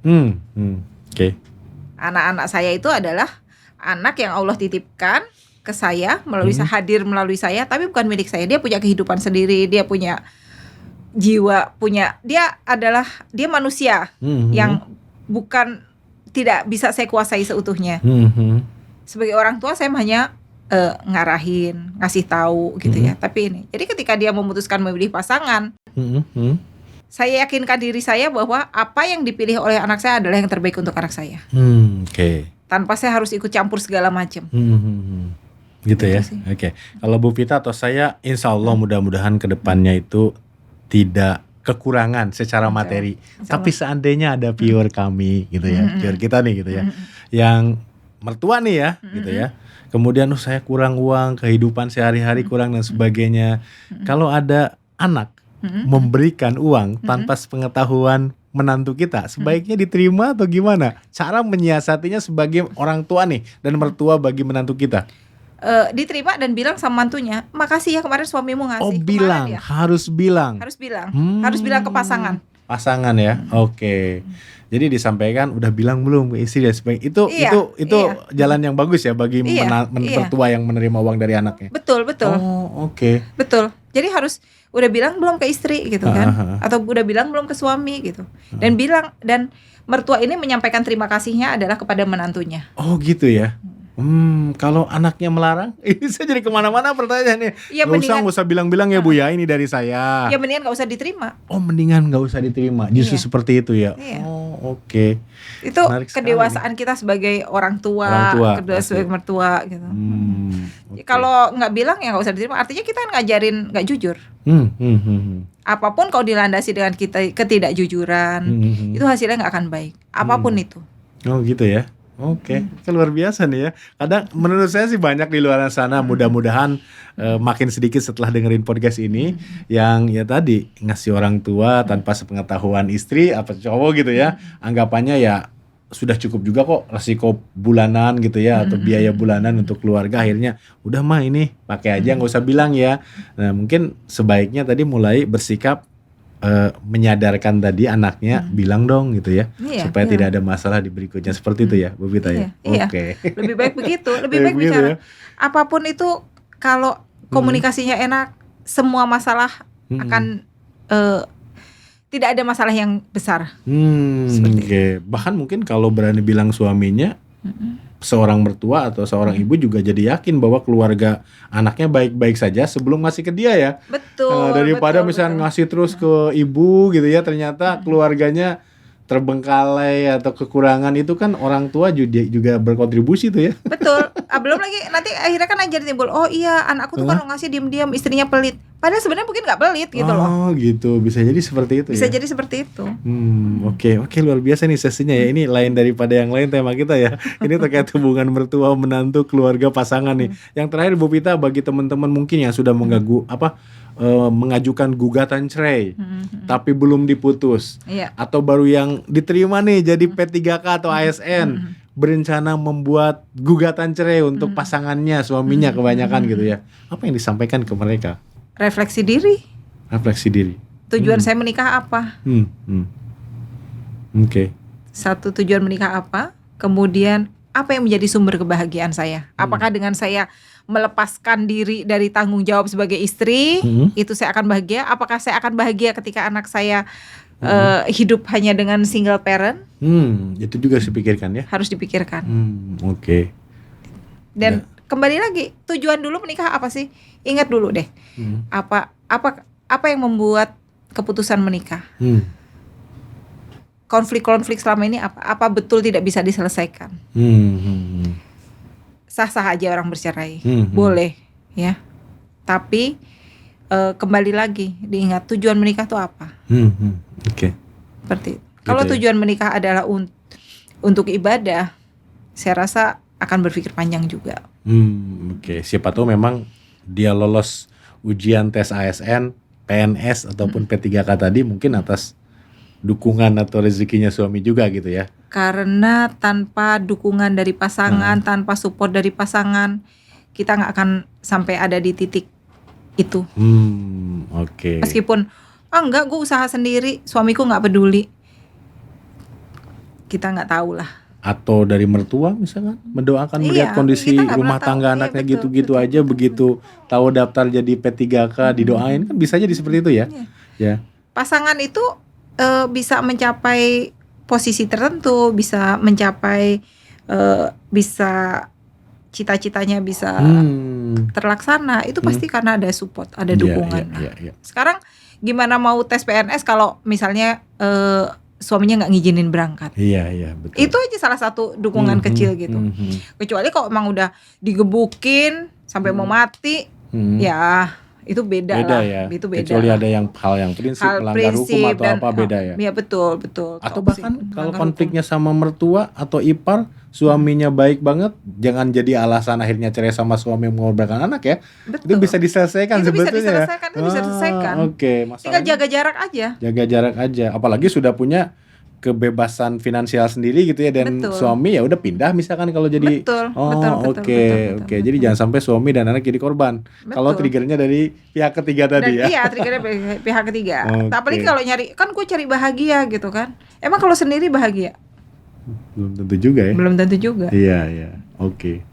Anak-anak saya itu adalah anak yang Allah titipkan ke saya melalui hadir melalui saya, tapi bukan milik saya. Dia punya kehidupan sendiri, dia punya jiwa, dia manusia yang tidak bisa saya kuasai seutuhnya. Sebagai orang tua saya hanya ngarahin, ngasih tahu gitu ya. Tapi ini, jadi ketika dia memutuskan memilih pasangan, saya yakinkan diri saya bahwa apa yang dipilih oleh anak saya adalah yang terbaik untuk anak saya. Tanpa saya harus ikut campur segala macam. Gitu ya. Oke. Kalau Bu Vita atau saya, insya Allah mudah-mudahan kedepannya itu tidak kekurangan secara materi. Tapi seandainya ada viewer kami gitu ya, viewer kita nih gitu ya, yang mertua nih ya gitu ya, kemudian saya kurang uang, kehidupan sehari-hari kurang dan sebagainya. Kalau ada anak memberikan uang tanpa sepengetahuan menantu kita, sebaiknya diterima atau gimana? Cara menyiasatinya sebagai orang tua nih dan mertua bagi menantu kita. Diterima dan bilang sama mantunya, makasih ya kemarin suamimu ngasih. Oh, Kemarin bilang, ya? harus bilang. Harus bilang ke pasangan. Pasangan ya, oke. Jadi disampaikan, udah bilang belum ke istri dan sebagainya. Itu jalan yang bagus ya bagi mertua yang menerima uang dari anaknya. Betul. Oh, oke. Betul. Jadi harus udah bilang belum ke istri gitu kan, atau udah bilang belum ke suami gitu. Dan bilang, dan mertua ini menyampaikan terima kasihnya adalah kepada menantunya. Oh gitu ya. Kalau anaknya melarang, ini saya jadi kemana-mana pertanyaannya. Ya, Nggak usah bilang-bilang ya Bu ya, ini dari saya. Ya mendingan gak usah diterima. Oh, mendingan nggak usah diterima. Justru seperti itu ya. Iya. Oh, oke. Itu kedewasaan kita sebagai orang tua sebagai mertua gitu. Okay. Kalau nggak bilang ya nggak usah diterima. Artinya kita ngajarin nggak jujur. Apapun kalau dilandasi dengan ketidakjujuran, itu hasilnya nggak akan baik. Apapun itu. Oh gitu ya. Oke, luar biasa nih ya. Kadang menurut saya sih banyak di luar sana, mudah-mudahan makin sedikit setelah dengerin podcast ini yang ya tadi ngasih orang tua tanpa sepengetahuan istri apa cowok gitu ya. Anggapannya ya sudah cukup juga kok resiko bulanan gitu ya, atau biaya bulanan untuk keluarga, akhirnya udah mah ini pakai aja nggak usah bilang ya. Nah mungkin sebaiknya tadi mulai bersikap menyadarkan tadi anaknya, bilang dong gitu ya, supaya tidak ada masalah di berikutnya, seperti itu ya Bu Vita ya. Oke. Lebih baik begitu, lebih baik bicara. Ya? Apapun itu kalau komunikasinya enak, semua masalah akan tidak ada masalah yang besar. Oke. Bahkan mungkin kalau berani bilang suaminya, seorang mertua atau seorang ibu juga jadi yakin bahwa keluarga anaknya baik-baik saja sebelum ngasih ke dia ya. Betul. Daripada misalnya ngasih terus ke ibu gitu ya, ternyata keluarganya terbengkalai atau kekurangan, itu kan orang tua juga berkontribusi tuh ya. Betul. Belum lagi nanti akhirnya kan aja timbul, oh iya anakku tuh kan ngasih diam-diam, istrinya pelit. Padahal sebenarnya mungkin nggak pelit gitu loh. Oh gitu, bisa jadi seperti itu. Bisa jadi seperti itu. Oke, luar biasa nih sesinya ya. Ini lain daripada yang lain tema kita ya. Ini terkait hubungan mertua, menantu, keluarga, pasangan nih. Yang terakhir Bu Vita, bagi teman-teman mungkin yang sudah mengajukan gugatan cerai tapi belum diputus, atau baru yang diterima nih jadi P3K atau ASN, berencana membuat gugatan cerai untuk pasangannya, suaminya kebanyakan gitu ya. Apa yang disampaikan ke mereka? Refleksi diri. Tujuan saya menikah apa? Oke. Satu, tujuan menikah apa? Kemudian apa yang menjadi sumber kebahagiaan saya? Apakah dengan saya melepaskan diri dari tanggung jawab sebagai istri, itu saya akan bahagia? Apakah saya akan bahagia ketika anak saya hidup hanya dengan single parent? Itu juga harus dipikirkan ya. Harus dipikirkan. Oke. Dan kembali lagi, tujuan dulu menikah apa sih? Ingat dulu deh. Apa yang membuat keputusan menikah? Konflik-konflik selama ini apa betul tidak bisa diselesaikan? Sah-sah aja orang bercerai, boleh ya. Tapi kembali lagi diingat tujuan menikah itu apa? Oke. Seperti kalau tujuan menikah adalah untuk ibadah, saya rasa akan berpikir panjang juga. Oke. Siapa tahu memang dia lolos ujian tes ASN, PNS ataupun P3K tadi mungkin atas dukungan atau rezekinya suami juga gitu ya. Karena tanpa dukungan dari pasangan, tanpa support dari pasangan, kita nggak akan sampai ada di titik itu. Oke. Meskipun enggak, gue usaha sendiri, suamiku nggak peduli, kita nggak tahu lah. Atau dari mertua misalkan mendoakan melihat kondisi rumah tangga anaknya gitu-gitu aja, begitu tahu daftar jadi P3K didoain, kan bisa jadi seperti itu ya. Ya. Pasangan itu bisa mencapai posisi tertentu, bisa mencapai bisa cita-citanya bisa terlaksana, itu pasti karena ada support, ada dukungan. Sekarang gimana mau tes PNS kalau misalnya suaminya nggak ngizinin berangkat? Iya betul. Itu aja salah satu dukungan kecil gitu. Kecuali kalau emang udah digebukin sampai mau mati, ya Itu beda Beda lah, ya. itu beda. Kecuali ada yang hal yang prinsip, Hal melanggar hukum prinsip atau apa beda ya. Iya betul, betul. Atau Toksik, bahkan kalau melanggar konfliknya sama mertua atau ipar, suaminya baik banget, jangan jadi alasan akhirnya cerai sama suami mengorbankan anak ya. hukum. Itu Betul. bisa diselesaikan Itu bisa sebetulnya ya. diselesaikan, itu bisa diselesaikan. Oke, Tinggal masalahnya jaga jarak aja. jaga jarak aja. Apalagi sudah punya kebebasan finansial sendiri gitu ya, dan Betul. suami ya udah pindah misalkan kalau jadi Betul, oh betul, betul, oke betul, oke. betul, Jadi betul. jangan sampai suami dan anak jadi korban. Kalau Betul. triggernya dari pihak ketiga Dan tadi ya. iya triggernya pihak ketiga. Oke. Apalagi kalau nyari, kan gue cari bahagia gitu kan. Emang kalau sendiri bahagia? Belum tentu juga ya. Belum tentu juga. Iya, iya. Oke.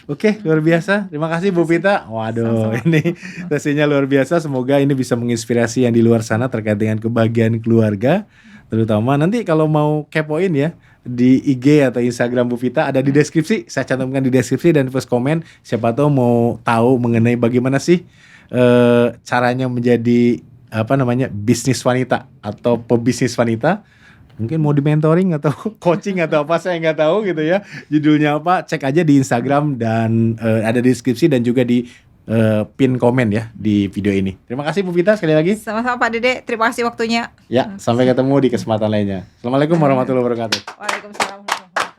Oke, luar biasa. Terima kasih Bu Vita. Waduh, Sama-sama. ini sesinya luar biasa. Semoga ini bisa menginspirasi yang di luar sana terkait dengan kebahagiaan keluarga. Terutama nanti kalau mau kepoin ya, di IG atau Instagram Bu Vita ada di deskripsi. Saya cantumkan di deskripsi dan post komen. Siapa tahu mau tahu mengenai bagaimana sih caranya menjadi bisnis wanita atau pebisnis wanita. Mungkin mau di mentoring atau coaching atau apa, saya nggak tahu gitu ya. Judulnya apa, cek aja di Instagram dan ada di deskripsi dan juga di pin komen ya di video ini. Terima kasih Bu Vita sekali lagi. Sama-sama Pak Dede, terima kasih waktunya. Ya, sampai ketemu di kesempatan lainnya. Assalamualaikum warahmatullahi wabarakatuh. Waalaikumsalam warahmatullahi wabarakatuh.